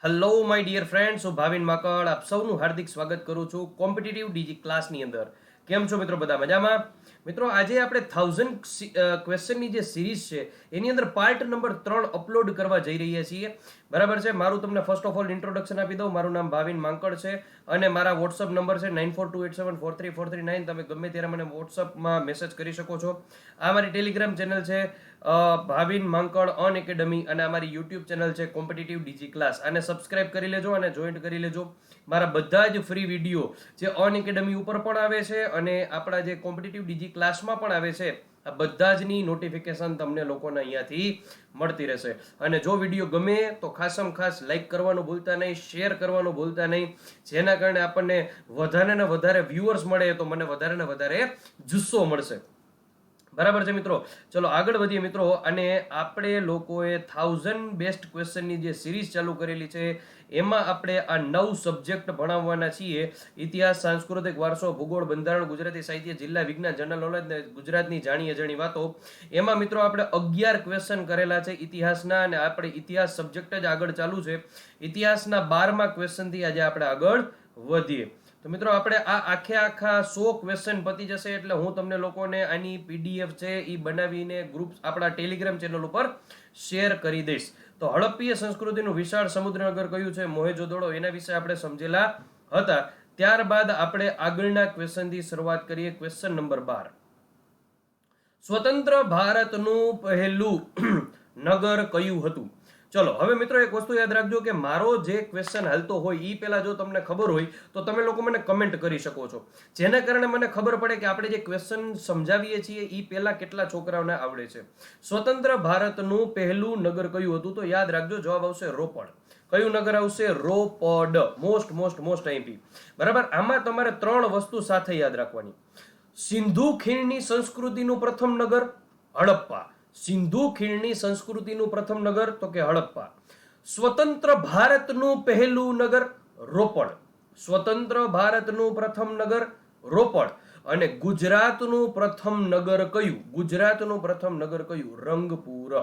Hello my dear friends, હું ભાવિન માકડ આપ સૌનું હાર્દિક સ્વાગત કરું છું કોમ્પિટિટિવ ડીજી ક્લાસની અંદર. કેમ છો મિત્રો? બધા મજામાં? મિત્રો, આજે આપણે 1000 ક્વેશ્ચનની જે સિરીઝ છે એની અંદર પાર્ટ નંબર 3 અપલોડ કરવા જઈ રહ્યા છીએ. બરાબર છે. મારું તમને ફર્સ્ટ ઓફ ઓલ ઇન્ટ્રોડક્શન આપી દઉં. મારું નામ ભાવિન માંકડ છે અને મારા વોટ્સઅપ નંબર છે 9428743439. તમે ગમે ત્યારે મને વોટ્સઅપમાં મેસેજ કરી શકો છો. આ મારી ટેલિગ્રામ ચેનલ છે ભાવિન માંકડ અન એકેડમી, અને અમારી યુટ્યુબ ચેનલ છે કોમ્પિટિટિવ ડીજી ક્લાસ. આને સબસ્ક્રાઇબ કરી લેજો અને જોઈન્ટ કરી લેજો. મારા બધા જ ફ્રી વિડીયો જે અન એકેડમી ઉપર પણ આવે છે અને આપણા જે કોમ્પિટિટિવ ડીજી ક્લાસમાં પણ આવે છે, આ બધા જની નોટિફિકેશન તમને લોકોને અહીંયાથી મળતી રહેશે. અને જો વિડીયો ગમે તો ખાસમ ખાસ લાઈક કરવાનું ભૂલતા નહીં, શેર કરવાનું ભૂલતા નહીં, જેના કારણે આપણને વધારે ને વધારે વ્યુઅર્સ મળે તો મને વધારે ને વધારે જુસ્સો મળશે. બરાબર છે મિત્રો. ચલો આગળ વધીએ મિત્રો. અને આપણે લોકોએ 1000 બેસ્ટ ક્વેશ્ચનની જે સિરીઝ ચાલુ કરેલી છે એમાં આપણે આ 9 સબ્જેક્ટ ભણાવવાના છીએ: ઇતિહાસ, સાંસ્કૃતિક વારસો, ભૂગોળ, બંધારણ, ગુજરાતી સાહિત્ય, જિલ્લા વિજ્ઞાન, જનરલ નોલેજ ને ગુજરાતની જાણી અજાણી વાતો. એમાં મિત્રો આપણે 11 ક્વેશ્ચન કરેલા છે ઇતિહાસના, અને આપણે ઇતિહાસ સબ્જેક્ટ જ આગળ ચાલુ છે. ઇતિહાસના 12મા ક્વેશ્ચનથી આજે આપણે આગળ વધીએ. તો મિત્રો, આપણે આ આખા 100 ક્વેશ્ચન પતી જશે એટલે હું તમને લોકોને આની પીડીએફ છે એ બનાવીને ગ્રુપ આપણા ટેલિગ્રામ ચેનલ ઉપર શેર કરી દઈશ. તો હડપ્પીય સંસ્કૃતિનું વિશાળ સમુદ્રનગર કયું છે? મોહેંજો-દડો. એના વિશે આપણે સમજેલા હતા. ત્યારબાદ આપણે આગળના ક્વેશ્ચનથી શરૂઆત કરીએ. Question number 12. સ્વતંત્ર ભારતનું પહેલું નગર કયું હતું? ચલો હવે મિત્રો, એક વસ્તુ યાદ રાખજો કે મારો જે ક્વેશ્ચન હાલતો હોય એ પહેલા જો તમને ખબર હોય તો તમે લોકો મને કમેન્ટ કરી શકો છો, જેના કારણે મને ખબર પડે કે આપણે જે ક્વેશ્ચન સમજાવીએ છીએ એ પહેલા કેટલા છોકરાઓને આવડે છે. સ્વતંત્ર ભારતનું પહેલું નગર કયું હતું? તો યાદ રાખજો, જવાબ આવશે રોપડ. કયું નગર આવશે? રોપડ. Most IP. બરાબર. આમાં તમારે 3 વસ્તુ સાથે યાદ રાખવાની. સિંધુ ખીણની સંસ્કૃતિનું પ્રથમ નગર હડપ્પા. સિંધુ ખીણની સંસ્કૃતિનું પ્રથમ નગર તો કે હડપ્પા. સ્વતંત્ર ભારતનું પહેલું નગર રોપડ. સ્વતંત્ર ભારતનું પ્રથમ નગર રોપડ. અને ગુજરાતનું પ્રથમ નગર કયું? ગુજરાતનું પ્રથમ નગર કયું? રંગપુર.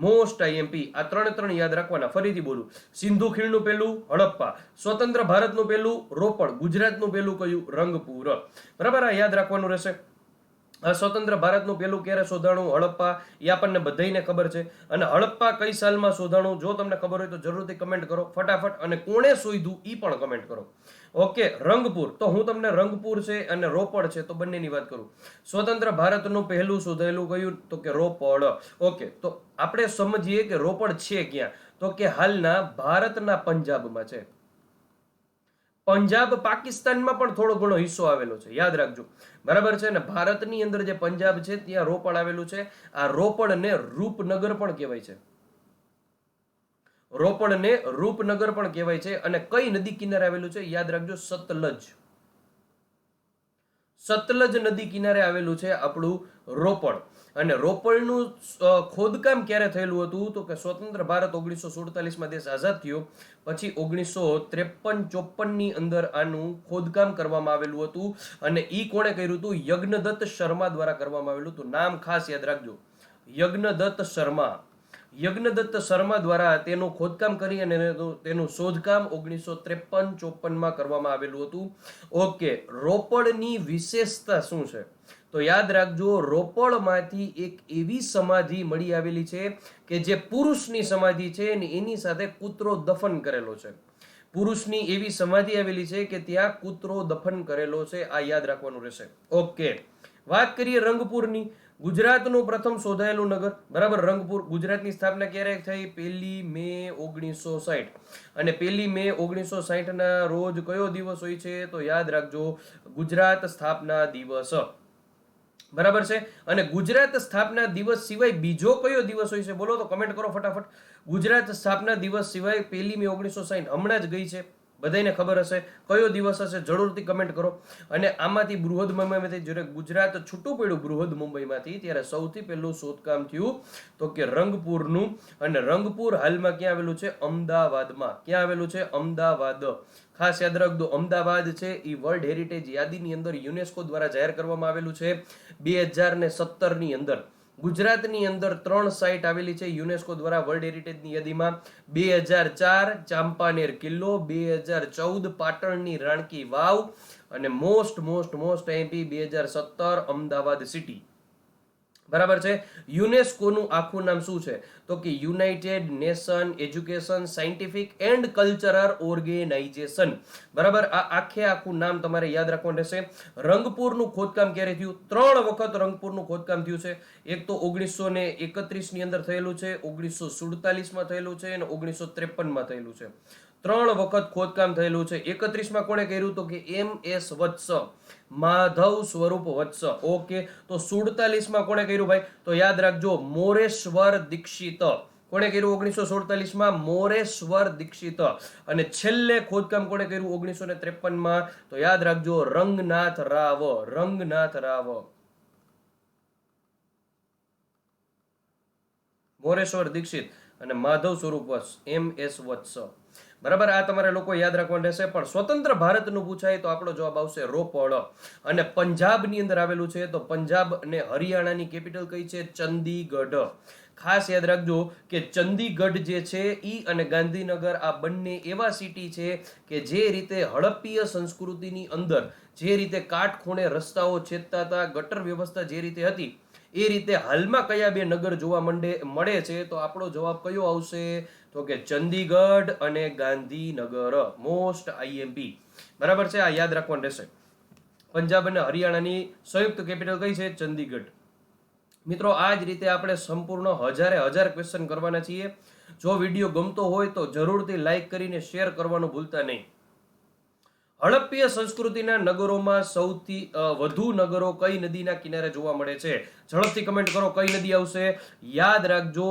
Most IMP. આ 3 યાદ રાખવાના. ફરીથી બોલું. સિંધુ ખીણનું પહેલું હડપ્પા, સ્વતંત્ર ભારતનું પહેલું રોપડ, ગુજરાતનું પહેલું કયું? રંગપુર. બરાબર. આ યાદ રાખવાનું રહેશે. સ્વતંત્ર ભારતનું પહેલું ક્યારે શોધાણું? હડપ્પા. એ આપણને બધાઈને ખબર છે. અને હડપ્પા કઈ સાલમાં શોધાણું? જો તમને ખબર હોય તો જરૂરથી કમેન્ટ કરો ફટાફટ. અને કોણે શોધ્યું એ પણ કમેન્ટ કરો. ઓકે. રંગપુર. તો હું તમને રંગપુર છે અને રોપડ છે તો બંનેની વાત કરું. સ્વતંત્ર ભારતનું પહેલું શોધાયેલું કયું? તો કે રોપડ. ઓકે. તો આપણે સમજીએ કે રોપડ છે ક્યાં? તો કે હાલના ભારતના પંજાબમાં છે. પંજાબ પાકિસ્તાનમાં પણ થોડો ઘણો હિસ્સો આવેલો છે, યાદ રાખજો. બરાબર છે ને? ભારતની અંદર જે પંજાબ છે ત્યાં રોપડ આવેલું છે. આ રોપડને રૂપનગર પણ કહેવાય છે. રોપડને રૂપનગર પણ કહેવાય છે. અને કઈ નદી કિનારે આવેલું છે? યાદ રાખજો, સતલજ. સતલજ નદી કિનારે આવેલું છે આપણું રોપડ. અને રોપડનું ખોદકામ ક્યારે થયેલું હતું? તો કે સ્વતંત્ર ભારત 1947માં દેશ આઝાદ થયો પછી 1953-54 ની અંદર આનું ખોદકામ કરવામાં આવેલું હતું. અને ઈ કોણે કર્યું હતું? યજ્ઞદત્ત શર્મા દ્વારા કરવામાં આવેલું હતું. નામ ખાસ યાદ રાખજો, યજ્ઞદત્ત શર્મા. યજ્ઞદત્ત શર્મા દ્વારા તેનું ખોદકામ કરી અને તેનું શોધકામ 1953-54માં કરવામાં આવેલું હતું. ઓકે. રોપડની વિશેષતા શું છે? તો યાદ રાખજો, રોપડમાંથી એક એવી સમાધિ મળી આવેલી છે કે જે પુરુષની સમાધિ છે અને એની સાથે કૂતરો દફન કરેલો છે. પુરુષની એવી સમાધિ આવેલી છે કે ત્યાં કૂતરો દફન કરેલો છે. આ યાદ રાખવાનું રહેશે. ઓકે. વાત કરીએ રંગપુરની. ગુજરાતનું પ્રથમ શોધાયેલું નગર. બરાબર. રંગપુર. ગુજરાતની સ્થાપના ક્યારે થઈ? 1 મે 1960. અને 1 મે 1960 ના રોજ કયો દિવસ હોય છે? તો યાદ રાખજો, ગુજરાત સ્થાપના દિવસ. બરાબર છે. અને ગુજરાત સ્થાપના દિવસ સિવાય બીજો કયો દિવસ હોય છે? બોલો તો, કમેન્ટ કરો ફટાફટ. ગુજરાત સ્થાપના દિવસ સિવાય 1 મે 1960 હમણાં જ ગઈ છે, બધાને ખબર હશે. કયો દિવસ હશે? જરૂરથી કમેન્ટ કરો. અને આમાંથી બૃહદ મુંબઈમાંથી જ્યારે ગુજરાત છૂટું પડ્યું બૃહદ મુંબઈમાંથી, ત્યારે સૌથી પહેલું શોધકામ થયું તો કે રંગપુરનું. અને રંગપુર હાલમાં ક્યાં આવેલું છે? અમદાવાદમાં. ક્યાં આવેલું છે? અમદાવાદ. ખાસ યાદ રાખજો, અમદાવાદ છે એ વર્લ્ડ હેરિટેજ યાદીની અંદર યુનેસ્કો દ્વારા જાહેર કરવામાં આવેલું છે 2017 ની અંદર. ગુજરાતની અંદર 3 સાઇટ આવેલી છે યુનેસ્કો દ્વારા વર્લ્ડ હેરિટેજની યાદીમાં. 2004 ચાંપાનેર કિલ્લો, 2014 પાટણની રાણકી વાવ અને મોસ્ટ એમપી 2017 અમદાવાદ સિટી. બરાબર છે. યુનેસ્કોનું આખું નામ શું છે? તો કે United Nation education scientific and cultural organisation. બરાબર, આ આખું નામ તમારે યાદ રાખવાનું રહેશે. રંગપુરનું ખોદકામ ક્યારે થયું? 3 વખત રંગપુરનું ખોદકામ થયું છે. એક તો 1931 ની અંદર થયેલું છે, 1947 માં થયેલું છે અને 1953 માં થયેલું છે. 3 વખત ખોદકામ થયેલું છે. 31 માં કોણે કર્યું? તો કે MS વત્સ, માધવ સ્વરૂપ વત્સ. ઓકે, તો 47 માં કોણે કર્યું ભાઈ? તો યાદ રાખજો, મોરેશ્વર દીક્ષિત. કોણે કર્યું 1947 માં? મોરેશ્વર દીક્ષિત. અને છેલ્લે ખોદકામ કોણે કર્યું 1953 માં? તો યાદ રાખજો, રંગનાથ રાવ. રંગનાથ રાવ, મોરેશ્વર દીક્ષિત અને માધવ સ્વરૂપ વત્સ, MS વત્સ. બરાબર, આ તમારે લોકો યાદ રાખવાનું રહેશે. પણ સ્વતંત્ર ભારતનું પૂછાય તો આપણો જવાબ આવશે રોપડ. અને પંજાબની અંદર આવેલું છે, તો પંજાબ અને હરિયાણાની કેપિટલ કઈ છે? ચંદીગઢ. ખાસ યાદ રાખજો કે ચંદીગઢ જે છે ઈ અને ગાંધીનગર આ બંને એવા સિટી છે કે જે રીતે હડપ્પીય સંસ્કૃતિની અંદર જે રીતે કાટખૂણે રસ્તાઓ છેદતા હતા, ગટર વ્યવસ્થા જે રીતે હતી, એ રીતે હાલમાં કયા 2 નગર જોવા મળે છે? તો આપણો જવાબ કયો આવશે? તો કે ચંદીગઢ અને ગાંધીનગર. Most IMP. બરાબર છે, આ યાદ રાખવાનું રહેશે. પંજાબ અને હરિયાણાની સંયુક્ત કેપિટલ કઈ છે? ચંદીગઢ. મિત્રો, આ જ રીતે આપણે સંપૂર્ણ હજારે ક્વેશ્ચન કરવાના છીએ. જો વિડીયો ગમતો હોય તો જરૂરથી લાઈક કરીને શેર કરવાનું ભૂલતા નહીં. હડપ્પીય સંસ્કૃતિના નગરોમાં સૌથી વધુ નગરો કઈ નદીના કિનારે જોવા મળે છે? ઝડપથી કમેન્ટ કરો, કઈ નદી આવશે? યાદ રાખજો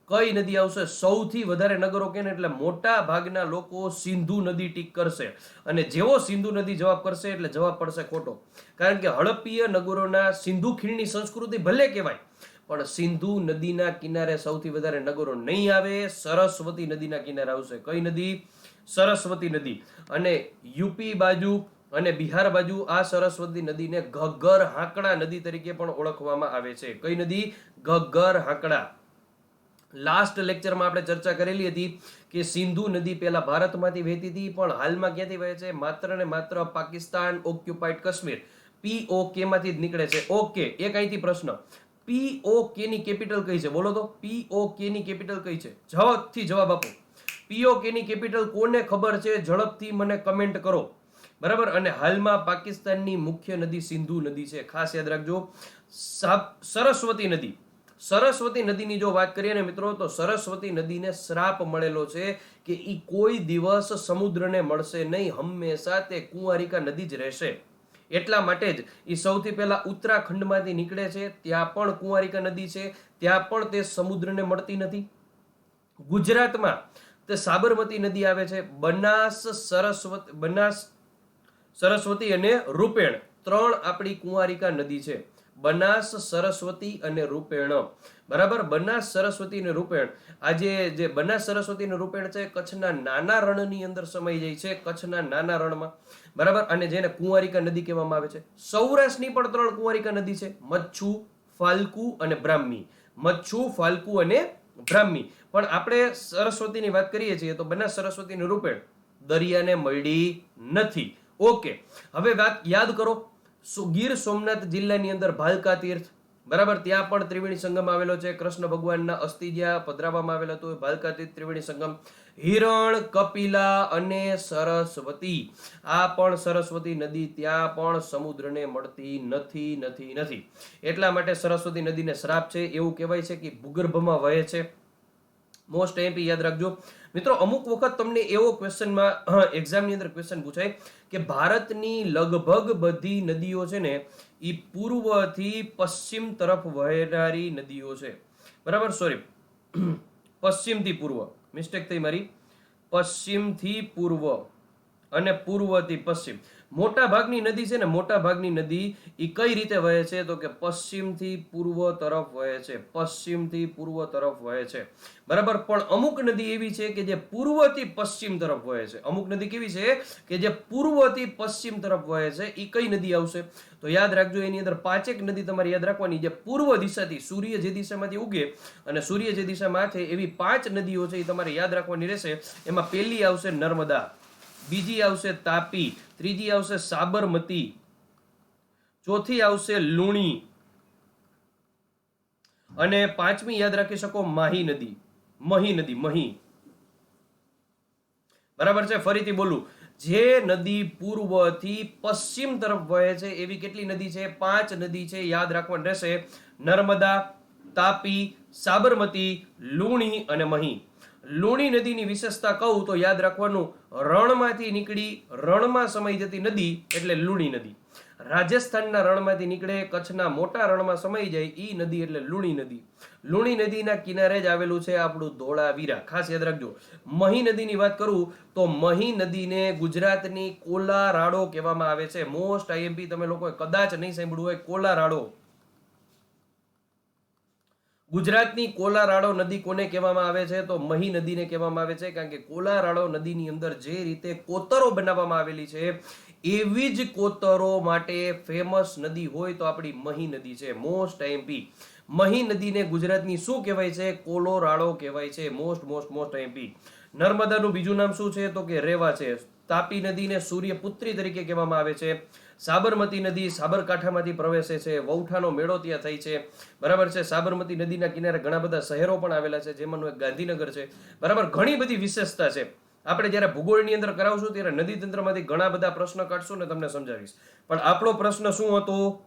કઈ નદી આવશે? સૌથી વધારે નગરો કેને એટલે મોટા ભાગના લોકો સિંધુ નદી ટીક કરશે. અને જેવો સિંધુ નદી જવાબ કરશે એટલે જવાબ પડશે ખોટો. કારણ કે હડપ્પીય નગરોના સિંધુ ખીણની સંસ્કૃતિ ભલે કહેવાય, પણ સિંધુ નદીના કિનારે સૌથી વધારે નગરો નહીં આવે. સરસ્વતી નદીના કિનારે આવશે. કઈ નદી? સરસ્વતી નદી. અને યુપી બાજુ અને બિહાર બાજુ આ સરસ્વતી નદીને ઘગ્ગર હાંકડા નદી તરીકે પણ ઓળખવામાં આવે છે. કઈ નદી? ઘગ્ગર હાંકડા. લાસ્ટ લેક્ચરમાં આપણે ચર્ચા કરેલી હતી કે સિંધુ નદી પહેલા ભારતમાંથી વહેતી હતી, પણ હાલમાં ક્યાંથી વહે છે? માત્ર ને માત્ર પાકિસ્તાન ઓક્યુપાઈડ કાશ્મીર POK માંથી જ નીકળે છે. ઓકે, એક અહીંથી પ્રશ્ન, POK ની કેપિટલ કઈ છે? બોલો તો, POK ની કેપિટલ કઈ છે? ઝડપથી જવાબ આપો. POK ની કેપિટલ કોને ખબર છે? ઝડપથી મને કમેન્ટ કરો. બરાબર, અને હાલમાં પાકિસ્તાનની મુખ્ય નદી સિંધુ નદી છે. ખાસ યાદ રાખજો. સરસ્વતી નદી, સરસ્વતી નદીની જો વાત કરીએ ને મિત્રો, તો સરસ્વતી નદીને શ્રાપ મળેલો છે કે ઈ કોઈ દિવસ સમુદ્રને મળશે નહીં, હંમેશા તે કુંવારિકા નદી જ રહેશે. એટલા માટે જ એ સૌથી પહેલા ઉત્તરાખંડમાંથી નીકળે છે, ત્યાં પણ કુંવારિકા નદી છે, ત્યાં પણ તે સમુદ્રને મળતી નથી. ગુજરાતમાં તે સાબરમતી નદી આવે છે. બનાસ સરસ્વતી અને રૂપેણ 3 આપણી કુંવારિકા નદી છે. બનાસ, સરસ્વતી અને રૂપેણ. બરાબર, બનાસ, સરસ્વતી અને રૂપેણ. આજે જે બનાસ, સરસ્વતી અને રૂપેણ છે, કચ્છના નાના રણની અંદર સમાઈ જાય છે, કચ્છના નાના રણમાં. બરાબર, અને જેને કુંવારિકા નદી કહેવામાં આવે છે. સૌરાષ્ટ્રની પણ 3 કુંવારિકા નદી છે, મચ્છુ, ફાલ્ગુ અને બ્રાહ્મી. મચ્છુ, ફાલ્ગુ અને બ્રાહ્મી. પણ આપણે સરસ્વતીની વાત કરીએ છીએ તો બનાસ, સરસ્વતી અને રૂપેણ દરિયાને મળી નથી. ઓકે, હવે વાત યાદ કરો. ગીર સોમનાથ જિલ્લાની અંદર ભાલકા તીર્થ, બરાબર, ત્યાં પણ ત્રિવેણી સંગમ આવેલો છે. કૃષ્ણ ભગવાનના અસ્થિ જ્યાં પધરાવવામાં આવેલો હતો, ભાલકા તીર્થ, ત્રિવેણી સંગમ. હિરણ, કપિલા અને સરસ્વતી, આ પણ સરસ્વતી નદી, ત્યાં પણ સમુદ્રને મળતી નથી. એટલા માટે સરસ્વતી નદીને શ્રાપ છે. એવું કહેવાય છે કે ભૂગર્ભમાં વહે છે. મોસ્ટ એમપી યાદ રાખજો મિત્રો. અમુક વખત તમને એવો ક્વેશ્ચનમાં એક્ઝામની અંદર ક્વેશ્ચન પૂછાય કે ભારતની લગભગ બધી નદીઓ છે ને એ પૂર્વથી પશ્ચિમ તરફ વહેનારી નદીઓ છે. બરાબર, સોરી, પશ્ચિમથી પૂર્વ, મિસ્ટેક થઈ મારી. પશ્ચિમથી પૂર્વ અને પૂર્વથી પશ્ચિમ. મોટા ભાગની નદી છે ને, મોટા ભાગની નદી એ કઈ રીતે વહે છે તો કે પશ્ચિમથી પૂર્વ તરફ વહે છે, પશ્ચિમથી પૂર્વ તરફ વહે છે, બરાબર. પણ અમુક નદી એવી છે કે જે પૂર્વથી પશ્ચિમ તરફ વહે છે. અમુક નદી કેવી છે કે જે પૂર્વથી પશ્ચિમ તરફ વહે છે. એ કઈ નદી આવશે તો યાદ રાખજો, એની અંદર 5 એક નદી તમારે યાદ રાખવાની. જે પૂર્વ દિશાથી, સૂર્ય જે દિશામાંથી ઉગે અને સૂર્ય જે દિશામાં માથે, એવી 5 નદીઓ છે એ તમારે યાદ રાખવાની રહેશે. એમાં પહેલી આવશે નર્મદા, બીજી આવશે તાપી, ત્રીજી આવશે સાબરમતી, ચોથી આવશે લુણી અને પાંચમી યાદ રાખી શકો માહી નદી, મહી નદી, મહી. બરાબર છે. ફરીથી બોલું, જે નદી પૂર્વથી પશ્ચિમ તરફ વહે છે એવી કેટલી નદી છે? 5 નદી છે, યાદ રાખવાનું રહેશે. નર્મદા, તાપી, સાબરમતી, લુણી અને મહી. લુણી નદીની વિશેષતા કહું તો યાદ રાખવાનું, રણમાંથી નીકળી રણમાં સમાઈ જતી નદી એટલે લુણી નદી. રાજસ્થાનના રણમાંથી નીકળે, કચ્છના મોટા રણમાં સમાઈ જાય ઈ નદી એટલે લુણી નદી. લુણી નદીના કિનારે જ આવેલું છે આપણું ધોળાવીરા. ખાસ યાદ રાખજો. મહી નદીની વાત કરું તો મહી નદીને ગુજરાતની કોલારાડો કહેવામાં આવે છે. મોસ્ટ આઈએમપી તમે લોકોએ કદાચ નહીં સાંભળ્યું હોય, કોલારાડો. ગુજરાતની કોલારાડો નદી કોને કહેવામાં આવે છે તો મહી નદીને કહેવામાં આવે છે. કારણ કે કોલારાડો નદીની અંદર જે રીતે કોતરો બનાવવામાં આવેલી છે એવી જ કોતરો માટે ફેમસ નદી હોય તો આપણી મહી નદી છે. Most IMP. મહી નદીને ગુજરાતની શું કહેવાય છે? કોલોરાડો કહેવાય છે. Most most most IMP. નર્મદાનું બીજું નામ શું છે તો કે રેવા છે. તાપી નદીને સૂર્યપુત્રી તરીકે કહેવામાં આવે છે. સાબરમતી નદી સાબરકાંઠામાંથી પ્રવેશે છે. વૌઠાનો મેળો ત્યાં થાય છે, બરાબર છે. સાબરમતી નદીના કિનારે ઘણા બધા શહેરો પણ આવેલા છે, જેમાંનું એક ગાંધીનગર છે, બરાબર. ઘણી બધી વિશેષતા છે. આપણે જ્યારે ભૂગોળની અંદર કરાવશું ત્યારે નદી તંત્રમાંથી ઘણા બધા પ્રશ્ન કાઢશું ને તમને સમજાવીશ. પણ આપણો પ્રશ્ન શું હતો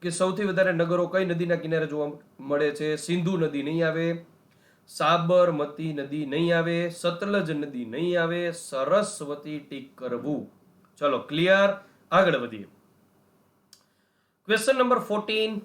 કે સૌથી વધારે નગરો કઈ નદીના કિનારે જોવા મળે છે? સિંધુ નદી નહીં આવે, સાબરમતી નદી નહીં આવે, સતલજ નદી નહીં આવે, સરસ્વતી ટીક કરવું. ચલો ક્લિયર, આગળ વધીએ. Question number 14.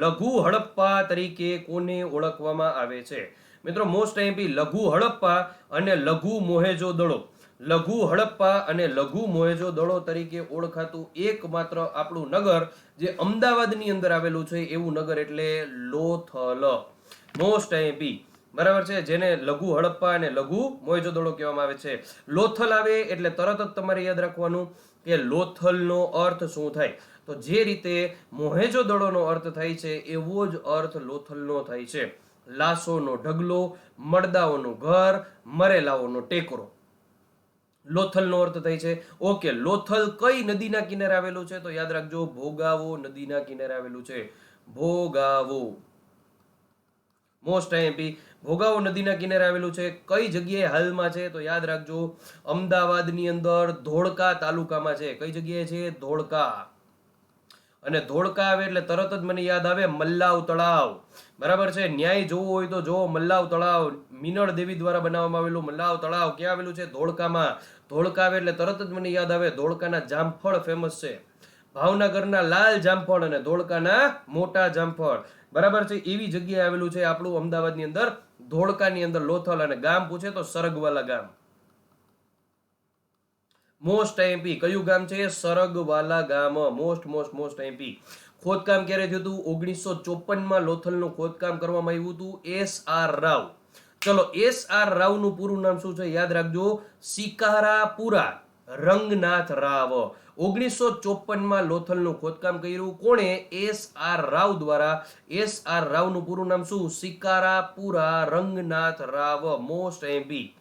લઘુ હડપ્પા તરીકે કોને ઓળખવામાં આવે છે? મિત્રો મોસ્ટ આઈએમપી, લઘુ હડપ્પા અને લઘુ મોહેજો-દડો. લઘુ હડપ્પા અને લઘુ મોહેજો-દડો તરીકે ઓળખાતું એકમાત્ર આપણું નગર જે અમદાવાદની અંદર આવેલું છે એવું નગર એટલે લોથલ. મોસ્ટ આઈએમપી, બરાબર છે. જેને લઘુ હડપ્પા અને લઘુ મોહેજો-દડો કહેવામાં આવે છે. લોથલ આવે એટલે તરત જ તમારે યાદ રાખવાનું કે લોથલનો અર્થ શું થાય. તો જે રીતે મોહેજો-દડોનો અર્થ થાય છે એવો જ અર્થ લોથલનો થાય છે. લાશોનો ઢગલો, મરદાઓનું ઘર, મરેલાઓનો ટેકરો. લોથલનો અર્થ થાય છે. ઓકે, લોથલ કઈ નદીના કિનારે આવેલું છે તો યાદ રાખજો, ભોગાવો નદીના કિનારે આવેલું છે. ભોગાવો. મોસ્ટ આઈએમપી, ભોગાવો નદીના કિનારે આવેલું છે. કઈ જગ્યાએ હાલમાં છે તો યાદ રાખજો, અમદાવાદની અંદર ધોળકા તાલુકામાં છે. કઈ જગ્યાએ છે? ધોળકા. અને ધોળકા આવે એટલે તરત જ મને યાદ આવે મલ્લાવ તળાવ, બરાબર છે. ન્યાય જોવો હોય તો જો મલ્લાવ તળાવ, મીનળ દેવી દ્વારા બનાવવામાં આવેલું મલ્લાવ તળાવ ક્યાં આવેલું છે? ધોળકામાં. ધોળકા આવે એટલે તરત જ મને યાદ આવે ધોળકાના જામફળ ફેમસ છે. ભાવનગરના લાલ જામફળ અને ધોળકાના મોટા જામફળ, બરાબર છે. એવી જગ્યાએ આવેલું છે આપણું અમદાવાદની અંદર ધોળકાની અંદર લોથલ. અને ગામ પૂછે તો સરગવાલા ગામ. મોસ્ટ આઈએમપી, કયું ગામ છે? સરગવાલા ગામ. Most most most IMP. ખોદકામ ક્યારે થયું હતું? 1954માં લોથલનું ખોદકામ કરવામાં આવ્યું હતું. એસ.આર. રાવ. ચલો, એસ.આર. રાવનું પૂરું નામ શું છે? યાદ રાખજો, સિકારાપુરા રંગનાથ રાવ. 1954માં લોથલનું ખોદકામ કર્યું કોણે? એસ.આર. રાવ દ્વારા. એસ.આર. રાવનું પૂરું નામ શું? સિકારાપુરા રંગનાથ રાવ. Most IMP.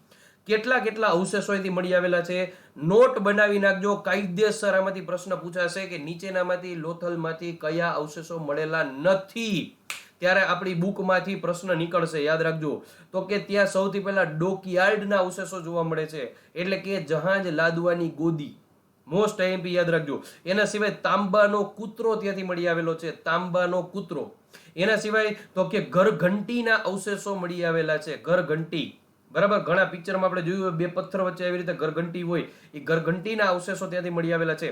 કેટલા કેટલા અવશેષો અહીંથી મળી આવેલા છે? નોટ બનાવી નાખજો. કાયદેસર આમાંથી પ્રશ્ન પૂછાશે કે નીચેનામાંથી લોથલમાંથી કયા અવશેષો મળેલા નથી. ત્યારે આપણી બુકમાંથી પ્રશ્ન નીકળશે, યાદ રાખજો. તો કે ત્યાં સૌથી પહેલા ડોકયાર્ડના અવશેષો જોવા મળે છે, એટલે કે જહાજ લાદવાની ગોદી. મોસ્ટ આઈએમપી, યાદ રાખજો. એના સિવાય તાંબાનો કૂતરો ત્યાંથી મળી આવેલો છે. તાંબાનો કૂતરો. એના સિવાય તો કે ઘરઘંટીના અવશેષો મળી આવેલા છે. ઘરઘંટી, બરાબર. ઘણા પિક્ચરમાં આપણે જોયું હોય, બે પથ્થર વચ્ચે આવી રીતે ઘરઘંટી હોય, એ ઘરઘંટીના અવશેષો ત્યાંથી મળી આવેલા છે.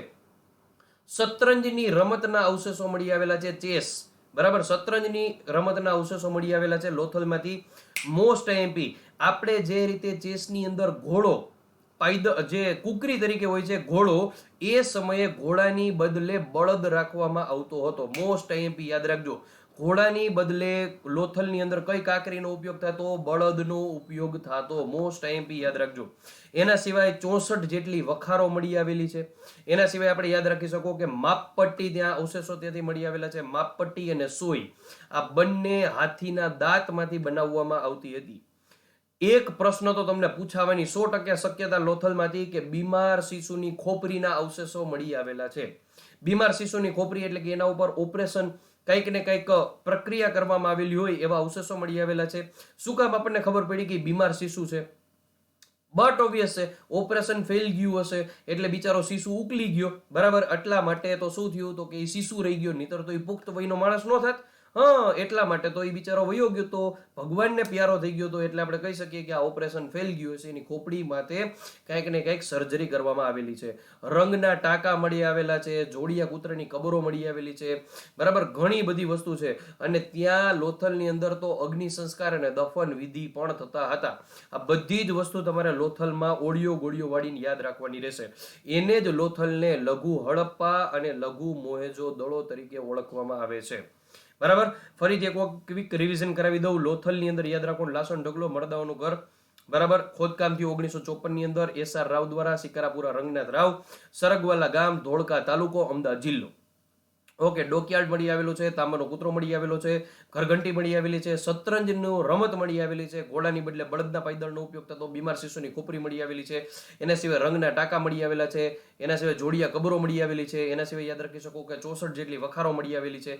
શતરંજની રમતના અવશેષો મળી આવેલા છે. ચેસ, બરાબર. શતરંજની રમતના અવશેષો મળી આવેલા છે લોથલમાંથી. મોસ્ટ આઈએમપી, આપણે જે રીતે ચેસની અંદર ઘોડો જે કુકરી તરીકે હોય છે ઘોડો, એ સમયે ઘોડાની બદલે બળદ રાખવામાં આવતો હતો. મોસ્ટ આઈએમપી યાદ રાખજો. ઘોડાની બદલે લોથલની અંદર કઈ કાંકરીનો ઉપયોગ થતો? બળદનો ઉપયોગ થતો. મોસ્ટ આઈએમપી યાદ રાખજો. એના સિવાય 64 જેટલી વખારો મળી આવેલી છે. એના સિવાય આપણે યાદ રાખી શકો કે માપપટ્ટી, ત્યાં અવશેષો ત્યાંથી મળી આવેલા છે. માપપટ્ટી અને સોય આ બંને હાથીના દાંતમાંથી બનાવવામાં આવતી હતી. એક પ્રશ્ન તો તમને પૂછાવાની 100% શક્યતા લોથલમાંથી કે બીમાર શિશુની ખોપરીના અવશેષો મળી આવેલા છે. બીમાર શિશુની ખોપરી એટલે કે એના ઉપર ઓપરેશન કંઈક ને કંઈક પ્રક્રિયા કરવામાં આવેલી હોય એવા અવશેષો મળી આવેલા છે. શું કામ આપણને ખબર પડી કે બીમાર શિશુ છે? બટ ઓબ્વિયસ છે, ઓપરેશન ફેલ ગયું હશે એટલે બિચારો શિશુ ઉકલી ગયો, બરાબર. એટલા માટે તો શું થયું તો કે એ શિશુ રહી ગયો, નહીતર તો એ પુખ્ત વયનો માણસ ન થાત. એટલા માટે તો એ બિચારો વયો ગયો તો ભગવાનને પ્યારો થઈ ગયો તો એટલે આપણે કહી શકીએ કે આ ઓપરેશન ફેલ ગયું હશે. એની ખોપડી માટે કંઈક ને કંઈક સર્જરી કરવામાં આવેલી છે. રંગના ટાંકા મળી આવેલા છે. જોડિયા કૂતરાની કબરો મળી આવેલી છે, બરાબર. ઘણી બધી વસ્તુ છે. અને ત્યાં લોથલની અંદર તો અગ્નિ સંસ્કાર અને દફન વિધિ પણ થતા હતા. આ બધી જ વસ્તુ તમારે લોથલમાં ઓડિયો ગોળીઓ વાળીને યાદ રાખવાની રહેશે. એને જ લોથલને લઘુ હડપ્પા અને લઘુ મોહેજો દળો તરીકે ઓળખવામાં આવે છે, બરાબર. ફરીથી એક વખત ક્વિક રિવિઝન કરાવી દઉં. લોથલની અંદર યાદ રાખો લાસણ ઢગલો, મળદાઓનું ઘર, બરાબર. ખોદકામ થયું 1954 ની અંદર એસઆર રાવ દ્વારા. સિકારાપુરા રંગનાથ રાવ. સરગવાલા ગામ, ધોળકા તાલુકો, અમદાવાદ જિલ્લો. ઓકે. ડોકયાર્ડ મળી આવેલો છે. તાંબાનો કૂતરો મળી આવેલો છે. ઘરઘંટી મળી આવેલી છે. શતરંજનું રમત મળી આવેલી છે. ઘોડાની બદલે બળદના પાયદળનો ઉપયોગ થતો. બીમાર શિશુની ખોપરી મળી આવેલી છે. એના સિવાય રંગના ટાંકા મળી આવેલા છે. એના સિવાય જોડિયા કબરો મળી આવેલી છે. એના સિવાય યાદ રાખી શકો કે 64 જેટલી વખારો મળી આવેલી છે.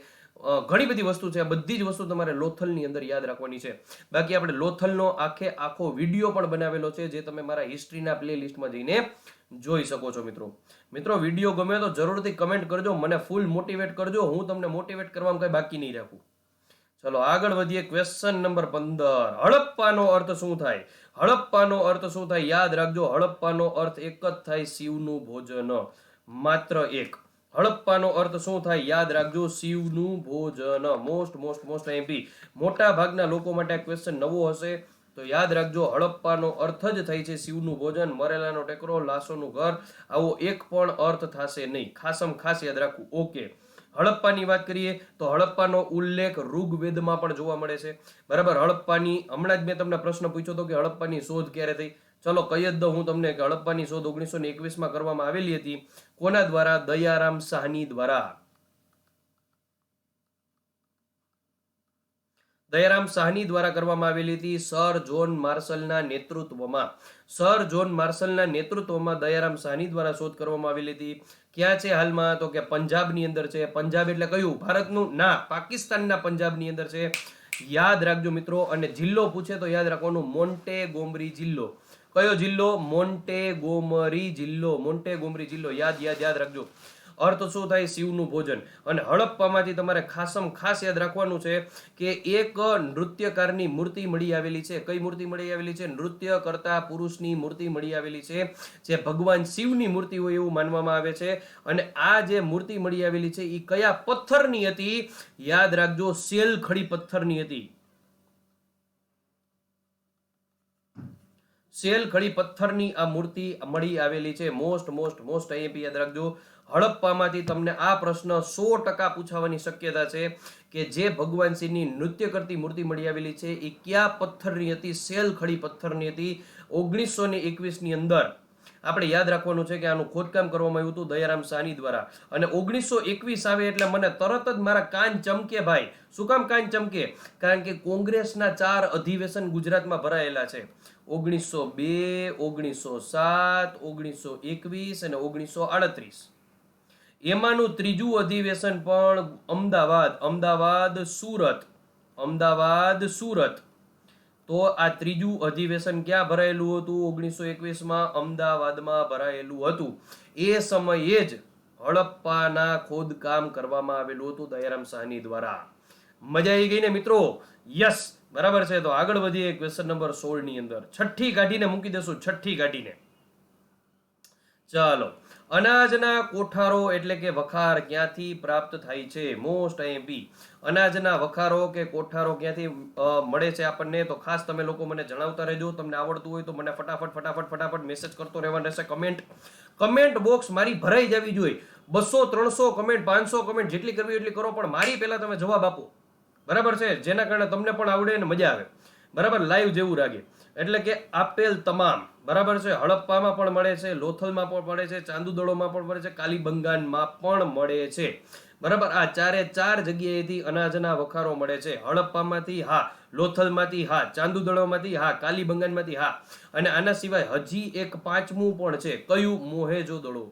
ઘણી બધી વસ્તુ છે. આ બધી જ વસ્તુ તમારે લોથલની અંદર યાદ રાખવાની છે. બાકી આપણે લોથલનો આખો વિડીયો પણ બનાવેલો છે, જે તમે મારા હિસ્ટ્રીના પ્લેલિસ્ટમાં જઈને જોઈ શકો છો. મિત્રો વિડીયો ગમે તો જરૂરથી કમેન્ટ કરજો, મને ફૂલ મોટિવેટ કરજો. હું તમને મોટિવેટ કરવામાં કઈ બાકી નહીં રાખું. ચલો આગળ વધીએ. Question number 15. હડપ્પાનો અર્થ શું થાય? હડપ્પાનો અર્થ શું થાય? યાદ રાખજો, હડપ્પાનો અર્થ એક જ થાય, શિવનું ભોજન. માત્ર એક. હડપ્પાનો અર્થ શું થાય? યાદ રાખજો, શિવનું ભોજન. Most MP. મોટા ભાગના લોકો માટે આ ક્વેશ્ચન નવો હશે તો યાદ રાખજો, હડપ્પાનો અર્થ જ થાય છે શિવનું ભોજન, મરેલાનો ટેકરો, લાશોનું ઘર. આવો એક પણ અર્થ થશે નહીં. ખાસ યાદ રાખવું. ઓકે. હડપ્પાની વાત કરીએ તો હડપ્પાનો ઉલ્લેખ ઋગ્વેદમાં પણ જોવા મળે છે, બરાબર. હડપ્પાની હમણાં જ મેં તમને પ્રશ્ન પૂછ્યો હતો કે હડપ્પાની શોધ ક્યારે થઈ. ચલો કહી જ દઉં હું તમને કે હડપ્પાની શોધ 1921માં કરવામાં આવેલી હતી. કોના દ્વારા? દયારામ સાહની દ્વારા. દયારામ સાહની દ્વારા કરવામાં આવેલી હતી. સર જોન માર્શલના નેતૃત્વમાં. સર જોન માર્શલના નેતૃત્વમાં દયારામ સાહની દ્વારા શોધ કરવામાં આવેલી હતી. ક્યાં છે હાલમાં? તો કે પંજાબની અંદર છે. પંજાબ એટલે કયું? ભારતનું? ના, પાકિસ્તાનના પંજાબની અંદર છે. યાદ રાખજો મિત્રો. અને જિલ્લો પૂછે તો યાદ રાખવાનું, મોન્ટેગોમરી જિલ્લો. કયો જિલ્લો? મોન્ટેગોમરી જિલ્લો. મોન્ટેગોમરી જિલ્લો. યાદ રાખજો. અર્થ શું થાય? શિવનું ભોજન. અને હડપ્પામાંથી તમારે ખાસ યાદ રાખવાનું છે કે એક નૃત્યકારની મૂર્તિ મળી આવેલી છે. કઈ મૂર્તિ મળી આવેલી છે? નૃત્ય કરતા પુરુષની મૂર્તિ મળી આવેલી છે, જે ભગવાન શિવની મૂર્તિ હોય એવું માનવામાં આવે છે. અને આ જે મૂર્તિ મળી આવેલી છે એ કયા પથ્થરની હતી? યાદ રાખજો, શેલખડી પથ્થરની હતી. શેલખડી પથ્થરની આ મૂર્તિ મળી આવેલી છે. મોસ્ટ આઈએમપી યાદ રાખજો. હડપ્પામાંથી તમને આ પ્રશ્ન 100% પૂછાવાની શક્યતા છે કે જે ભગવાન શિવની નૃત્ય કરતી મૂર્તિ મળી આવેલી છે એ કયા પથ્થરની હતી? શેલખડી પથ્થરની હતી. 1921 ની અંદર આપણે યાદ રાખવાનું છે કે આનું ખોદકામ કરવામાં આવ્યું હતું દયારામ સાહની દ્વારા. અને 1921 આવે એટલે મને તરત જ મારા કાન ચમકે ભાઈ. શું કામ કાન ચમકે? કારણ કે કોંગ્રેસના 4 અધિવેશન ગુજરાતમાં ભરાયેલા છે. 1902, 1907, 1921 અને 1938. એમાંનું ત્રીજું અધિવેશન પણ અમદાવાદ સુરત. તો આ ત્રીજું અધિવેશન ક્યાં ભરાયેલું હતું? 1921માં અમદાવાદમાં ભરાયેલું હતું. એ સમયે જ હડપ્પાના ખોદકામ કરવામાં આવેલું હતું દયારામ સાહની દ્વારા. મજા આવી ગઈ ને મિત્રો? યસ, બરાબર છે. તો આગળ વધીએ ક્વેશ્ચન નંબર 16 ની અંદર. છઠ્ઠી કાઢીને મૂકી દેશું. ચાલો. અનાજના કોઠારો એટલે કે વખાર ક્યાંથી પ્રાપ્ત થાય છે? Most IMP. અનાજના વખારો કે કોઠારો ક્યાંથી મળે છે આપણને? તો ખાસ તમે લોકો મને જણાવતા રહેજો. તમને આવડતું હોય તો મને ફટાફટ મેસેજ કરતો રહેવાનું રહેશે. કમેન્ટ બોક્સ મારી ભરાઈ જવી જોઈએ. 200 300 કમેન્ટ, 500 કમેન્ટ જેટલી કરવી એટલી કરો, પણ મારી પહેલા તમે જવાબ આપો. બરાબર છે? જેના કારણે તમને પણ આવડે અને મજા આવે. બરાબર, લાઈવ જેવું લાગે. એટલે કે આપેલ તમામ, બરાબર છે, હડપ્પામાં પણ મળે છે, લોથલમાં પણ મળે છે, ચાંદુદડોમાં પણ મળે છે, કાલીબંગાનમાં પણ મળે છે. બરાબર, આ ચારે ચાર જગ્યાએથી અનાજના વખારો મળે છે. હડપ્પામાંથી હા, લોથલમાંથી હા, ચાંદુદડોમાંથી હા, કાલીબંગાનમાંથી હા, અને આના સિવાય હજી એક પાંચમું પણ છે. કયું? મોહેજોદડો.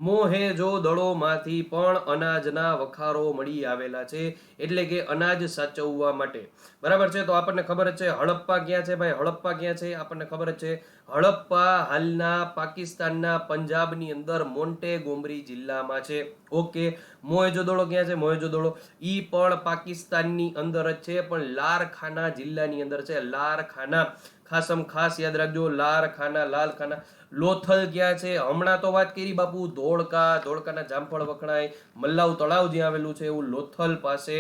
મોહેજોદડોમાંથી પણ અનાજના વખારો મળી આવેલા છે, એટલે કે અનાજ સાચવવા માટે. બરાબર છે? તો આપણને ખબર જ છે હડપ્પા ક્યાં છે ભાઈ. હડપ્પા ક્યાં છે આપણને ખબર જ છે. હડપ્પા હાલના પાકિસ્તાનના પંજાબની અંદર મોન્ટેગોમરી જિલ્લામાં છે. ઓકે. મોહેજોદડો ક્યાં છે? મોહેજોદડો ઈ પણ પાકિસ્તાનની અંદર જ છે, પણ લારખાના જિલ્લાની અંદર છે. લારખાના, ખાસ યાદ રાખજો, લાલખાના. લોથલ ક્યાં છે? હમણાં તો વાત કરી બાપુ, ધોળકાના જામફળ વખણાય, મલ્લાવ તળાવ જ્યાં આવેલું છે એવું લોથલ પાસે,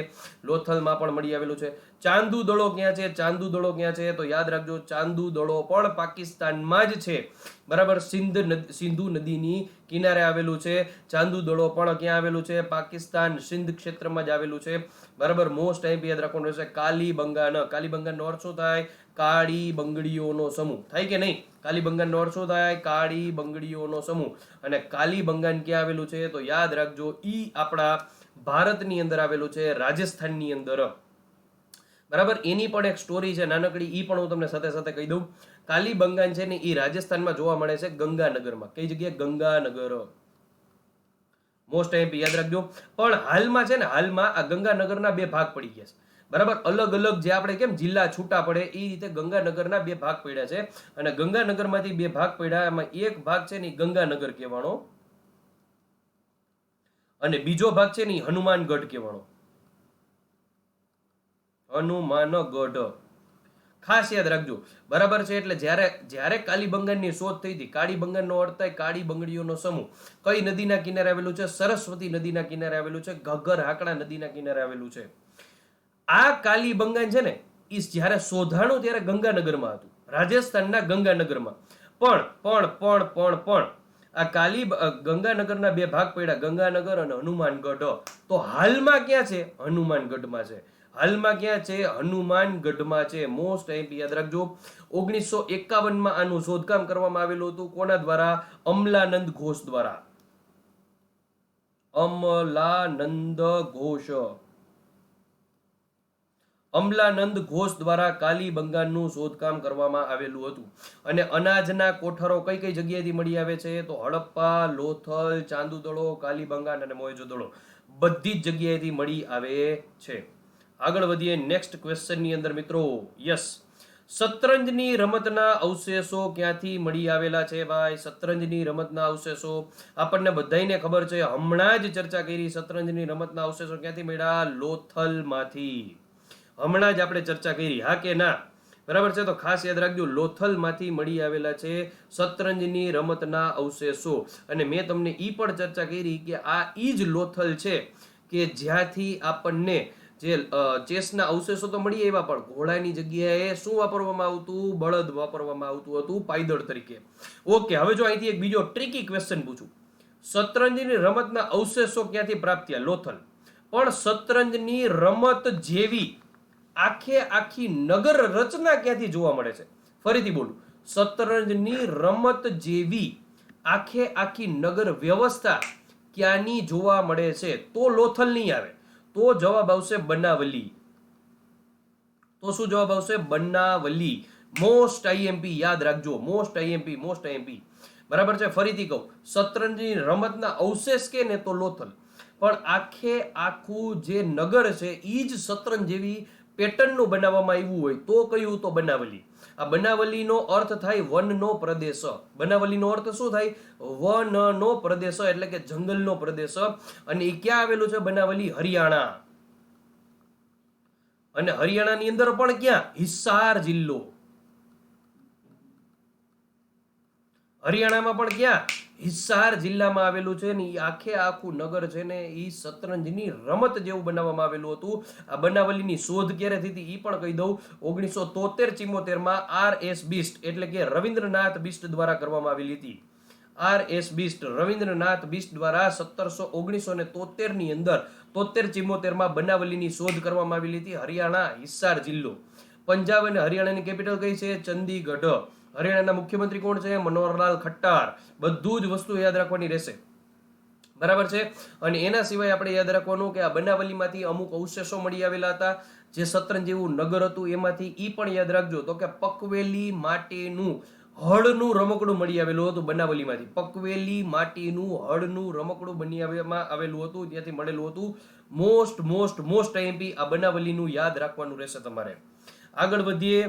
લોથલમાં પણ મળી આવેલું છે. ચાંદુદડો ક્યાં છે? ચાંદુદડો ક્યાં છે? તો યાદ રાખજો, ચાંદુદડો પણ પાકિસ્તાનમાં જ છે. બરાબર, સિંધુ નદીની કિનારે આવેલું છે. ચાંદુદડો પણ ક્યાં આવેલું છે? પાકિસ્તાન સિંધ ક્ષેત્રમાં જ આવેલું છે. બરાબર, મોસ્ટ આઈપી યાદ રાખવાનું રહેશે. કાલીબંગાન. કાલીબંગાનનો અર્થ શું થાય? કાળી બંગડીઓનો સમૂહ. થાય કે નહીં? કાલીબંગાનનો અર્થ શું થાય? કાળી બંગડીઓનો સમૂહ. અને કાલીબંગાન ક્યાં આવેલું છે? તો યાદ રાખજો, ઈ આપણા ભારતની અંદર આવેલું છે, રાજસ્થાનની અંદર. બરાબર, એની પણ એક સ્ટોરી છે નાનકડી, ઈ પણ હું તમને સાથે સાથે કહી દઉં. કાલીબંગાન છે ને, ઈ રાજસ્થાનમાં જોવા મળે છે, ગંગાનગરમાં. કઈ જગ્યાએ? ગંગાનગર. મોસ્ટ આઈપી યાદ રાખજો. પણ હાલમાં છે ને, હાલમાં આ ગંગાનગરના બે ભાગ પડી ગયા છે. બરાબર, અલગ અલગ જે આપણે કેમ જિલ્લા છૂટા પડે એ રીતે ગંગાનગરના બે ભાગ પડ્યા છે. અને ગંગાનગરમાંથી બે ભાગ પડ્યા, એમાં એક ભાગ છે ને ગંગાનગર કહેવાનો, અને બીજો ભાગ છે ને હનુમાનગઢ કહેવાનો. હનુમાનગઢ ખાસ યાદ રાખજો. બરાબર છે? એટલે જ્યારે કાલીબંગાનની શોધ થઈ હતી, કાળીબંગાનનો અર્થ થાય કાળી બંગડીઓનો સમૂહ. કઈ નદીના કિનારે આવેલું છે? સરસ્વતી નદીના કિનારે આવેલું છે. ઘગ્ગર હાકડા નદીના કિનારે આવેલું છે. આ કાલીબંગાન છે ને, એ જ્યારે શોધાણું ત્યારે ગંગાનગરમાં હતું, રાજસ્થાનના ગંગાનગરમાં. પણ આ ગંગાનગરના બે ભાગ પડ્યા, ગંગાનગર અને હનુમાનગઢ. તો હાલમાં ક્યાં છે? હનુમાનગઢમાં છે. હાલમાં ક્યાં છે? હનુમાનગઢમાં છે. મોસ્ટ આઈપી યાદ રાખજો. 1951માં આનું શોધકામ કરવામાં આવેલું હતું. કોના દ્વારા? અમલાનંદ ઘોષ દ્વારા. અમલાનંદ ઘોષ દ્વારા કાલીબંગાનનું શોધકામ કરવામાં આવેલું હતું. અને અનાજના કોઠારો કઈ કઈ જગ્યાએથી મળી આવે છે? તો હડપ્પા, લોથલ, ચાંદુદડો, કાલીબંગાન અને મોહેજોદડો, બધી જ જગ્યાએથી મળી આવે છે. આગળ વધીએ નેક્સ્ટ ક્વેશ્ચનની અંદર મિત્રો. યસ, શતરંજની રમતના અવશેષો ક્યાંથી મળી આવેલા છે ભાઈ? શતરંજની રમતના અવશેષો આપણને બધાને ખબર છે, હમણાં જ ચર્ચા કરી. શતરંજની રમતના અવશેષો ક્યાંથી મળ્યા? લોથલમાંથી. હમણાં જ આપણે ચર્ચા કરી, હા કે ના? બરાબર છે? તો ખાસ યાદ રાખજો, લોથલમાંથી મળી આવેલા છે શતરંજની રમતના અવશેષો. અને મેં તમને ઈ પણ ચર્ચા કરી કે આ ઈ જ લોથલ છે કે જ્યાંથી આપણને જે ચેસના અવશેષો તો મળી આવ્યા, પણ ઘોડાની જગ્યાએ શું વાપરવામાં આવતું? બળદ વાપરવામાં આવતું હતું પાયદળ તરીકે. ઓકે, હવે જો અહીંથી એક બીજો ટ્રિકી ક્વેશ્ચન પૂછું. શતરંજની રમતના અવશેષો ક્યાંથી પ્રાપ્ત થયા? લોથલ. પણ શતરંજની રમત જેવી આખી નગર રચના ક્યાંથી જોવા મળે છે? ફરીથી બોલું, શતરંજની રમત જેવી આખી નગર વ્યવસ્થા ક્યાંની જોવા મળે છે? તો લોથલ નહીં આવે, તો જવાબ આવશે બનાવલી. તો શું જવાબ આવશે? બનાવલી. મોસ્ટ આઈએમપી યાદ રાખજો, મોસ્ટ આઈએમપી. બરાબર છે? ફરીથી કહું, શતરંજની રમતના અવશેષ કે ને તો લોથલ, પણ આખું જે નગર છે એ જ શતરંજ જેવી પેટર્નનું બનાવવામાં આવ્યું હોય તો કયું? તો બનાવલી. આ બનાવલીનો અર્થ થાય વનનો પ્રદેશ. બનાવલીનો અર્થ શું થાય? વનનો પ્રદેશ, એટલે કે જંગલનો પ્રદેશ. અને એ ક્યાં આવેલું છે બનાવલી? હરિયાણા. અને હરિયાણાની અંદર પણ ક્યાં? હિસાર જિલ્લો. હરિયાણામાં પણ ક્યાં? હિસાર જિલ્લામાં આવેલું છે ને એ આખે આખું નગર છે ને એ શતરંજની રમત જેવું બનાવવામાં આવેલું હતું. આ બનાવલીની શોધ ક્યારે થઈ હતી એ પણ કહી દઉં. 1973-74 માં RS બિસ્ટ એટલે કે રવિન્દ્રનાથ બિસ્ટ દ્વારા કરવામાં આવેલી હતી. RS બિસ્ટ રવિન્દ્રનાથ બિસ્ટ દ્વારા 1973 ની અંદર 73-74 માં બનાવલીની શોધ કરવામાં આવેલી હતી. હરિયાણા હિસાર જિલ્લો. પંજાબ અને હરિયાણાની કેપિટલ કઈ છે? ચંદીગઢ. હરિયાણાના મુખ્યમંત્રી કોણ છે? મનોહરલાલ ખટ્ટર. બધું જ વસ્તુ યાદ રાખવાની રહેશે, બરાબર છે. અને એના સિવાય આપણે યાદ રાખવાનું કે આ બનાવલીમાંથી અમુક અવશેષો મળી આવેલા હતા. જે શતરંજ જેવું નગર હતું એમાંથી ઈ પણ યાદ રાખજો તો કે પકવેલી માટીનું હળનું રમકડું મળી આવેલું હતું બનાવલીમાંથી. પકવેલી માટીનું હળનું રમકડું બની આવેલું હતું, ત્યાંથી મળેલું હતું. મોસ્ટ આઈએમપી આ બનાવલીનું યાદ રાખવાનું રહેશે તમારે. આગળ વધીએ.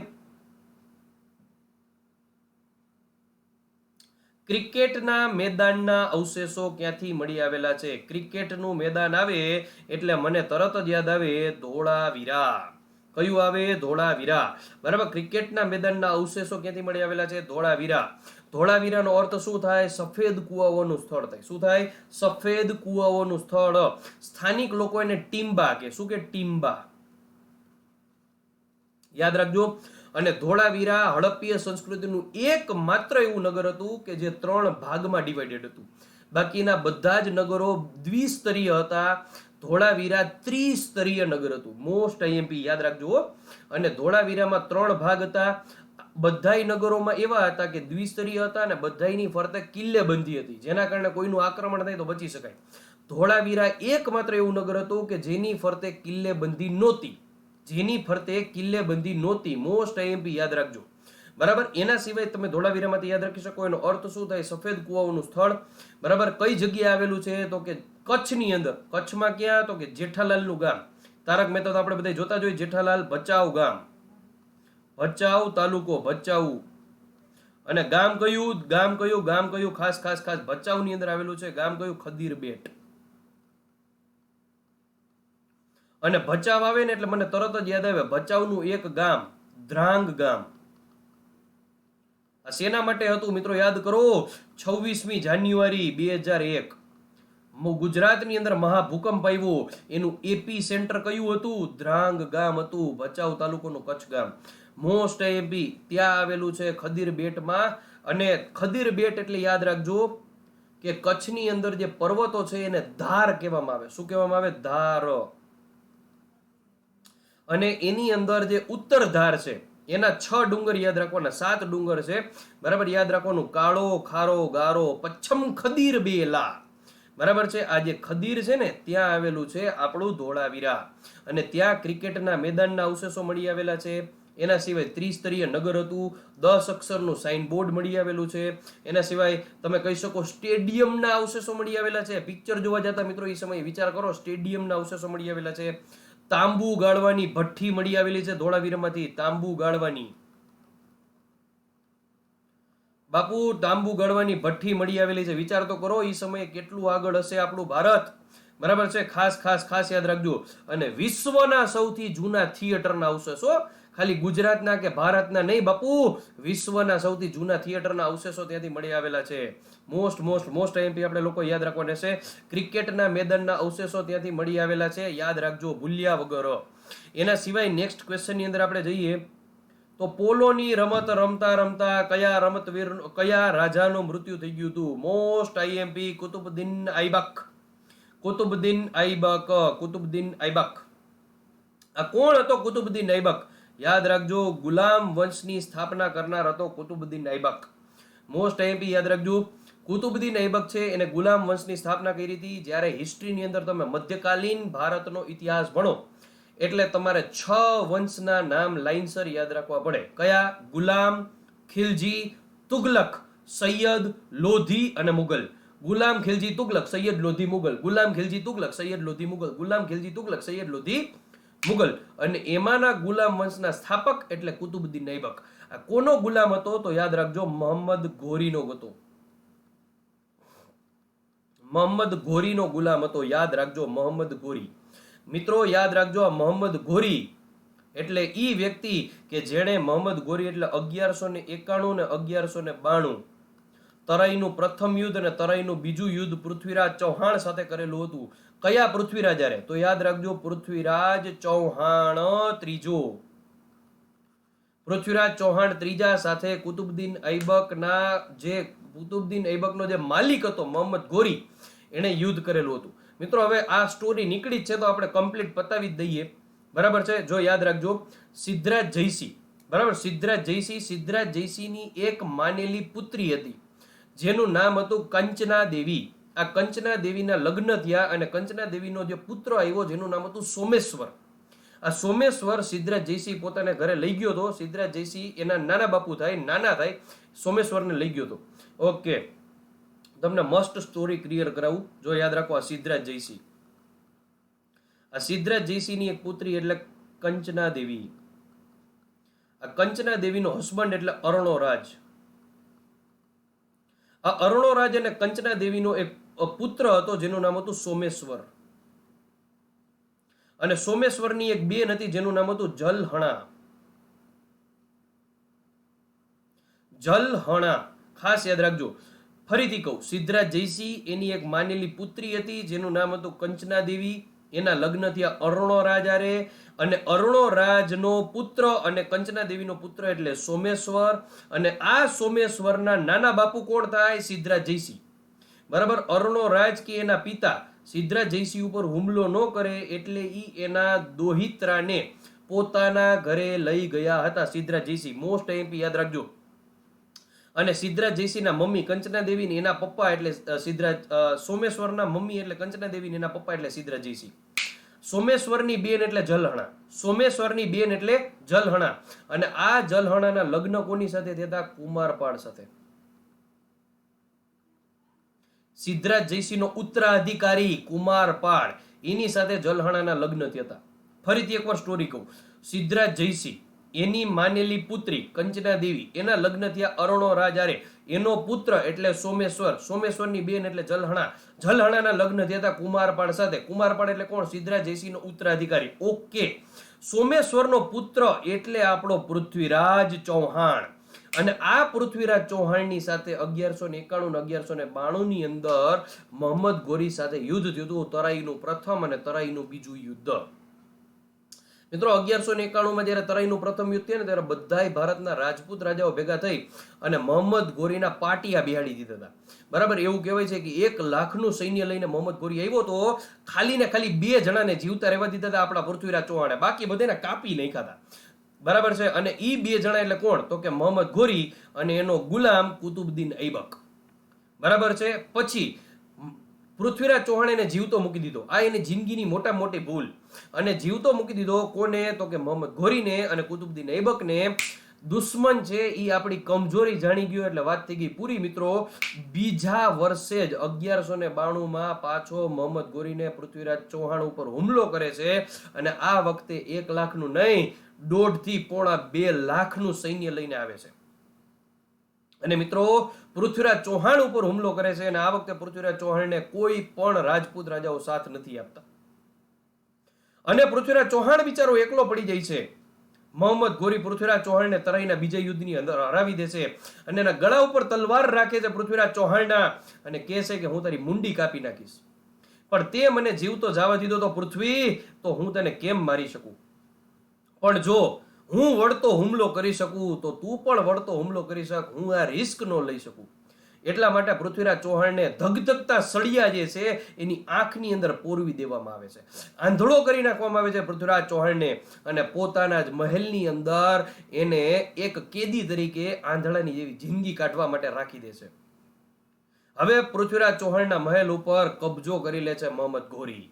ક્રિકેટના મેદાનના અવશેષો ક્યાંથી મળી આવેલા છે? ક્રિકેટનું મેદાન આવે એટલે મને તરત જ યાદ આવે ધોળાવીરા. કયું આવે? ધોળાવીરા. બરાબર. ક્રિકેટના મેદાનના અવશેષો ક્યાંથી મળી આવેલા છે? ધોળાવીરા. ધોળાવીરાનો અર્થ શું થાય? સફેદ કુવાઓનું સ્થળ થાય. શું થાય? સફેદ કુવાઓનું સ્થળ. સ્થાનિક લોકો એને ટીમ્બા કે શું કે? ટીમ્બા. યાદ રાખજો. અને ધોળાવીરા હડપ્પીય સંસ્કૃતિનું એકમાત્ર એવું નગર હતું કે જે 3 ભાગમાં ડિવાઇડેડ હતું. બાકીના બધા જ નગરો દ્વિસ્તરીય હતા. ધોળાવીરા ત્રિસ્તરીય નગર હતું. મોસ્ટ આઈએમપી યાદ રાખજો. અને ધોળાવીરામાં 3 ભાગ હતા. બધાય નગરોમાં એવા હતા કે દ્વિસ્તરીય હતા અને બધાયની ફરતે કિલ્લેબંધી હતી, જેના કારણે કોઈનું આક્રમણ થાય તો બચી શકાય. ધોળાવીરા એકમાત્ર એવું નગર હતું કે જેની ફરતે કિલ્લેબંધી નહોતી. મોસ્ટ આઈએમપી યાદ રાખજો, બરાબર. એના સિવાય તમે ધોળાવીરામાંથી યાદ રાખી શકો. એનો અર્થ શું થાય? સફેદ કુવાઓનું સ્થળ, બરાબર. કઈ જગ્યાએ આવેલું છે? તો કે કચ્છની અંદર. કચ્છમાં ક્યાં? તો કે જેઠાલાલનું ગામ. તારક મહેતા તો આપણે બધા જોતા જોઈએ. જેઠાલાલ ભચાઉ ગામ, ભચાઉ તાલુકો, ભચાઉ. અને ગામ કયું? ગામ કયું? ખાસ ભચાઉની અંદર આવેલું છે. ગામ કયું? ખદીર બેટ. અને ભચાઉ આવે ને એટલે મને તરત જ યાદ આવે ભચાઉનું એક ગામ, ધ્રાંગ ગામ. આ શેના માટે હતું મિત્રો? યાદ કરો. 26મી જાન્યુઆરી 2001 ગુજરાતની અંદર મહાભૂકંપ આવ્યો. એનું એપી સેન્ટર કયું હતું? ધ્રાંગ ગામ હતું. ભચાઉ તાલુકોનું કચ્છ ગામ. મોસ્ટ એપી ત્યાં આવેલું છે ખદીર બેટમાં. અને ખદીર બેટ એટલે યાદ રાખજો કે કચ્છની અંદર જે પર્વતો છે એને ધાર કહેવામાં આવે. શું કહેવામાં આવે? ધાર. અને એની અંદર જે ઉત્તર ધાર છે એના 6 ડુંગર યાદ રાખવાના. 7 ડુંગર છે, બરાબર. યાદ રાખવાનું. કાળો, ખારો, ગારો, પચ્છમ ખદીર બેલા, બરાબર છે. આ જે ખદીર છે ને ત્યાં આવેલું છે આપણું ધોળાવીરા. અને ત્યાં ક્રિકેટના મેદાનના અવશેષો મળી આવેલા છે. એના સિવાય ત્રિસ્તરીય નગર હતું. 10 અક્ષરનું સાઇન બોર્ડ મળી આવેલું છે. એના સિવાય તમે કહી શકો સ્ટેડિયમના અવશેષો મળી આવેલા છે. પિક્ચર જોવા જતા મિત્રો એ સમયે વિચાર કરો, સ્ટેડિયમના અવશેષો મળી આવેલા છે. તાંબુ ગાળવાની ભઠ્ઠી મળી આવેલી છે ધોળાવીરામાંથી. તાંબુ ગાળવાની, બાપુ, તાંબુ ગાળવાની ભઠ્ઠી મળી આવેલી છે. વિચાર તો કરો એ સમયે કેટલું આગળ હશે આપણું ભારત, બરાબર છે. ખાસ યાદ રાખજો. અને વિશ્વના સૌથી જૂના થિયેટરના અવશેષો, ખાલી ગુજરાતના કે ભારતના નહીં બાપુ, વિશ્વના સૌથી જૂના થિયેટરના અવશેષો ત્યાંથી મળી આવેલા છે. મોસ્ટ આઈએમપી આપણે લોકો યાદ રાખવાના છે. ક્રિકેટના મેદાનના અવશેષો ત્યાંથી મળી આવેલા છે. યાદ રાખજો ભૂલ્યા વગર. એના સિવાય નેક્સ્ટ ક્વેશ્ચનની અંદર આપણે જઈએ તો પોલોની રમત રમતા રમતા કયા રાજાનું મૃત્યુ થઈ ગયું હતું? Most IMP Qutbuddin Aibak. આ કોણ હતો? કુતુબુદ્દીન આઈબક. યાદ રાખજો. ગુલામ વંશની સ્થાપના કરનાર હતો કુતુબુદ્દીન આઈબક. મોસ્ટ આઈએમપી યાદ રાખજો. કુતુબુદ્દીન આઈબક છે એને ગુલામ વંશની સ્થાપના કરી હતી. જ્યારે હિસ્ટ્રીની અંદર તમે મધ્યકાલીન ભારતનો ઇતિહાસ ભણો એટલે તમારે 6 વંશના નામ લાઈનસર યાદ રાખવા પડે. કયા? ગુલામ, ખિલજી, તુગલક, સૈયદ, લોધી અને મુગલ. ગુલામ, ખિલજી, તુગલક, સૈયદ, લોધી, મુગલ. ગુલામ, ખિલજી, તુગલક, સૈયદ, લોધી, મુગલ. ગુલામ, ખિલજી, તુગલક, સૈયદ, લોધી, મુગલ. અને એમાંના ગુલામ વંશના સ્થાપક એટલે કુતુબુદ્દીન આઈબક. આ કોનો ગુલામ હતો? તો યાદ રાખજો મોહમ્મદ ઘોરીનો હતો. મોહમ્મદ ઘોરીનો ગુલામ હતો. યાદ રાખજો મોહમ્મદ ઘોરી. મિત્રો યાદ રાખજો આ મોહમ્મદ ઘોરી એટલે ઈ વ્યક્તિ કે જેણે મોહમ્મદ ઘોરી એટલે 1191 ને 1192 તરાઈનું પ્રથમ યુદ્ધ અને તરાઈનું બીજું યુદ્ધ પૃથ્વીરાજ ચૌહાણ સાથે કરેલું હતું. કયા પૃથ્વીરાજ હારે? તો યાદ રાખજો, પૃથ્વીરાજ ચૌહાણ ત્રીજો. પૃથ્વીરાજ ચૌહાણ ત્રીજા સાથે કુતુબુદ્દીન ઐબકનો જે માલિક હતો મોહમ્મદ ગોરી, એણે યુદ્ધ કરેલું હતું. મિત્રો હવે આ સ્ટોરી નીકળી જ છે તો આપણે કમ્પ્લીટ પતાવી જ દઈએ. બરાબર છે? જો યાદ રાખજો, સિદ્ધરાજ જયસિંહ, બરાબર, સિદ્ધરાજ જયસિંહની એક માનેલી પુત્રી હતી જેનું નામ હતું કંચના દેવી. આ કંચના દેવીના લગ્ન થયા અને કંચના દેવીનો જે પુત્ર આવ્યો જેનું નામ હતું સોમેશ્વર. આ સોમેશ્વર સિદ્ધરાજ જયસિંહ પોતાના ઘરે લઈ ગયો હતો. સિદ્ધરાજ જયસિંહ એના નાના થાય સોમેશ્વરને લઈ ગયો હતો. ઓકે, તમને મસ્ત સ્ટોરી ક્લિયર કરાવું. જો યાદ રાખો, આ સિદ્ધરાજ જયસિંહની એક પુત્રી એટલે કંચના દેવી. આ કંચના દેવીનો હસબન્ડ એટલે અરુણોરાજ. આ અરુણોરાજ અને કંચના દેવીનો એક પુત્ર હતો જેનું નામ હતું સોમેશ્વર. અને સોમેશ્વરની એક બેન હતી જેનું નામ હતું જલહણા. ખાસ યાદ રાખજો. ફરીથી કહું, સિદ્ધરાજ જયસિંહ એની એક માનેલી પુત્રી હતી જેનું નામ હતું કંચના દેવી. એના લગ્ન થયા અરુણોરાજ હારે અને અરુણોરાજનો પુત્ર અને કંચના દેવીનો પુત્ર એટલે સોમેશ્વર. અને આ સોમેશ્વરના નાના બાપુ કોણ થાય? સિદ્ધરાજ જયસિંહ. બરાબર, અરુણોરાજ કે એના પિતા સિદ્ધરાજ જયસિંહ ઉપર હુમલો ન કરે એટલે એના દોહિત્રાને પોતાના ઘરે લઈ ગયા હતા. સિદ્ધરાજ જયસિંહ મોસ્ટ એમપી યાદ રાખજો. અને સિદ્ધરાજ જયસિંહના મમ્મી કંચના દેવી એના પપ્પા એટલે સોમેશ્વરના મમ્મી એટલે કંચના દેવી એના પપ્પા એટલે સિદ્ધરાજ જયસિંહ. સોમેશ્વરની બેન એટલે જલહણા. અને આ જલહણાના લગ્ન કોની સાથે થયા? કુમારપાળ સાથે. સિદ્ધરાજ જયસિંહનો ઉત્તરાધિકારી કુમારપાળ, એની સાથે જલહણાના લગ્ન થયા હતા. ફરીથી એકવાર સ્ટોરી કહું. સિદ્ધરાજ જયસિંહ એની માનેલી પુત્રી કંચના દેવી, એના લગ્ન થયા અરુણોરાજ હારે. એનો પુત્ર એટલે સોમેશ્વરની બેન એટલે જલહણાના લગ્ન થયા હતા કુમારપાળ સાથે. કુમારપાળ એટલે કોણ? સિદ્ધરાજ જયસિંહનો ઉત્તરાધિકારી. ઓકે, સોમેશ્વરનો પુત્ર એટલે આપણો પૃથ્વીરાજ ચૌહાણ. અને આ પૃથ્વીરાજ ચૌહાણની સાથે 1191 અને 1192 ની અંદર મોહમ્મદ ગોરી સાથે યુદ્ધ થયું હતું. તરાઈનું પ્રથમ અને તરાઈનું બીજું યુદ્ધ. મિત્રો 1191 જયારે તરાઈનું પ્રથમ યુદ્ધ થયું ને ત્યારે બધા ભારતના રાજપૂત રાજાઓ ભેગા થઈ અને મોહમ્મદ ગોરીના પાટિયા બિહાડી દીધા હતા. બરાબર, એવું કહેવાય છે કે 1 લાખનું સૈન્ય લઈને મોહમ્મદ ગોરી આવ્યો તો ખાલી 2 જણાને જીવતા રહેવા દીધા હતા આપણા પૃથ્વીરાજ ચૌહાણે. બાકી બધાને કાપી નાખ્યા હતા. બરાબર છે? અને ઈ 2 જણા એટલે કોણ? તો કે મોહમ્મદ ગોરી અને એનો ગુલામ કુતુબુદ્દીન ઐબક. બરાબર છે? પછી પૃથ્વીરાજ ચૌહાણ એને જીવતો મૂકી દીધો. આ એની જિંદગીની મોટામાં મોટી ભૂલ. અને જીવતો મૂકી દીધો કોને? તો કે મોહમ્મદ ગોરીને અને કુતુબુદ્દીન ઐબકને. દુશ્મન છે એ આપણી કમજોરી જાણી ગયો એટલે વાત થઈ ગઈ પૂરી. મિત્રો, બીજા વર્ષે જ 1192 પાછો મોહમ્મદ ગોરીને પૃથ્વીરાજ ચૌહાણ ઉપર હુમલો કરે છે. અને આ વખતે 1 લાખનું નહીં, 1.5 થી 2 લાખનું સૈન્ય લઈને આવે છે. અને મિત્રો, પૃથ્વીરાજ ચૌહાણ ઉપર હુમલો કરે છે. અને આ વખતે પૃથ્વીરાજ ચૌહાણને કોઈ પણ રાજપૂત રાજાઓ સાથ નથી આપતા. અને પૃથ્વીરાજ ચૌહાણ બિચારો એકલો પડી જાય છે. મોહમ્મદ ગોરી પૃથ્વીરાજ ચૌહાણને તરાઈના બીજા યુદ્ધની અંદર હરાવી દે છે અને એના ગળા ઉપર તલવાર રાખે છે પૃથ્વીરાજ ચૌહાણના અને કહે છે કે હું તારી મુંડી કાપી નાખીશ, પણ તે મને જીવતો જવા દીધો તો પૃથ્વી, તો હું તને કેમ મારી શકું? પણ જો હું વળતો હુમલો કરી શકું તો તું પણ વળતો હુમલો કરી શક. હું આ રિસ્ક ન લઈ શકું. એટલા માટે પૃથ્વીરાજ ચૌહાણને ધગધગતા સળિયા જે છે એની આંખની અંદર પોરવી દેવામાં આવે છે, આંધળો કરી નાખવામાં આવે છે પૃથ્વીરાજ ચૌહાણને, અને પોતાના જ મહેલની અંદર એને એક કેદી તરીકે આંધળાની જેવી જિંદગી કાઢવા માટે રાખી દે છે. હવે પૃથ્વીરાજ ચૌહાણના મહેલ ઉપર કબજો કરી લે છે મોહમ્મદ ગોરી.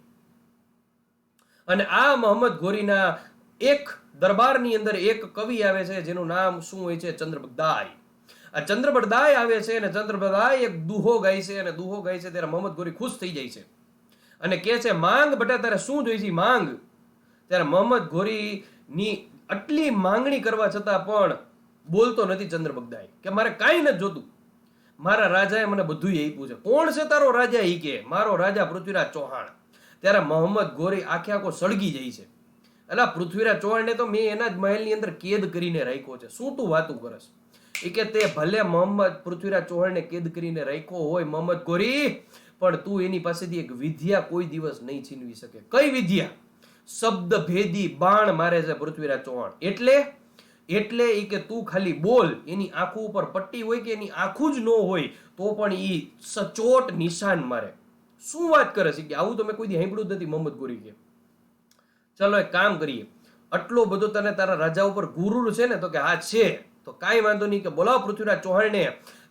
અને આ મોહમ્મદ ગોરીના એક દરબારની અંદર એક કવિ આવે છે જેનું નામ શું હોય છે? ચંદ્રબગદાઈ. આ ચંદ્રબગદાઈ આવે છે અને ચંદ્રબગદાઈ એક દુહો ગાય છે, અને દુહો ગાય છે ત્યારે મોહમ્મદ ગોરી ખુશ થઈ જાય છે અને કહે છે, માંગ બટા, તારે શું જોઈ છે? માંગ. ત્યારે મોહમ્મદ ગોરીની આટલી માંગણી કરવા છતાં પણ બોલતો નથી ચંદ્રબગદાઈ કે મારે કાંઈ નથી જોતું, મારા રાજાએ મને બધું આપ્યું છે. કોણ છે તારો રાજા? ઈ કે મારો રાજા પૃથ્વીરાજ ચૌહાણ. ત્યારે મોહમ્મદ ગોરી આખે આખો સળગી જાય છે. એટલે પૃથ્વીરાજ ચૌહાણને તો મેં એના જ મહેલની અંદર કેદ કરીને રાખ્યો છે, શું તું વાતું કરસ? એ કે તે ભલે મોહમ્મદ પૃથ્વીરાજ ચૌહાણને કેદ કરીને રાખ્યો હોય મોહમ્મદ ગોરી, પણ તું એની પાસેથી એક વિદ્યા કોઈ દિવસ નહીં છીનવી શકે. કઈ વિદ્યા? શબ્દ ભેદી બાણ મારે છે પૃથ્વીરાજ ચૌહાણ. એટલે ઈ કે તું ખાલી બોલ, એની આંખો ઉપર પટ્ટી હોય કે એની આંખું જ ન હોય તો પણ ઈ સચોટ નિશાન મારે. શું વાત કરે છે કે આવું તો મેં કોઈ દી સાંભળ્યું જ નથી મોહમ્મદ ગોરી કે. ચલો એક કામ કરીએ, આટલો બધો તને તારા રાજા ઉપર ગુરુર છે ને? તો કે હા છે. તો કાંઈ વાંધો નહીં, કે બોલાવો પૃથ્વીરાજ ચૌહાણને.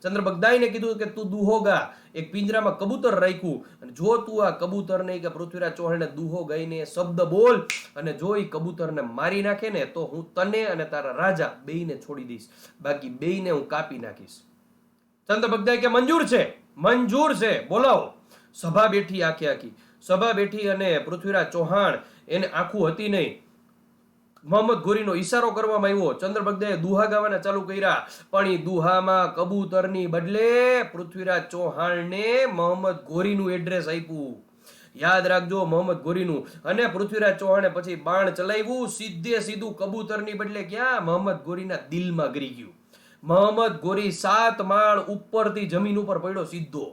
ચંદ્રબગદાઈને કીધું કે તું દુહો ગા. એક પિંજરામાં કબૂતર રાખ્યું, અને જો તું આ કબૂતર નહીં કે પૃથ્વીરાજ ચૌહાણને દુહો ગાઈને શબ્દ બોલ, અને જો એ કબૂતરને મારી નાખે ને તો હું તને અને તારા રાજા બેયને છોડી દઈશ, બાકી બેયને હું કાપી નાખીશ. ચંદ્રબગદાઈ કે મંજૂર છે, મંજૂર છે, બોલાવો. સભા બેઠી, આખી સભા બેઠી, અને પૃથ્વીરાજ ચૌહાણ એને આખું હતી નહીં. મોહમ્મદ ગોરીનો ઈશારો કરવામાં આવ્યો. ચંદ્રબગદાએ દુહા ગાવાના ચાલુ કર્યા, પણ એ દુહામાં કબૂતરની બદલે પૃથ્વીરાજ ચૌહાણને મોહમ્મદ ગોરીનું એડ્રેસ આપ્યું. યાદ રાખજો, મોહમ્મદ ગોરીનું. અને પૃથ્વીરાજ ચૌહાણે પછી બાણ ચલાવ્યું, સીધે સીધું કબૂતરની બદલે ક્યાં? મોહમ્મદ ગોરીના દિલમાં ગરી ગયું. મોહમ્મદ ગોરી 7 માળ ઉપરથી જમીન ઉપર પડ્યો સીધો,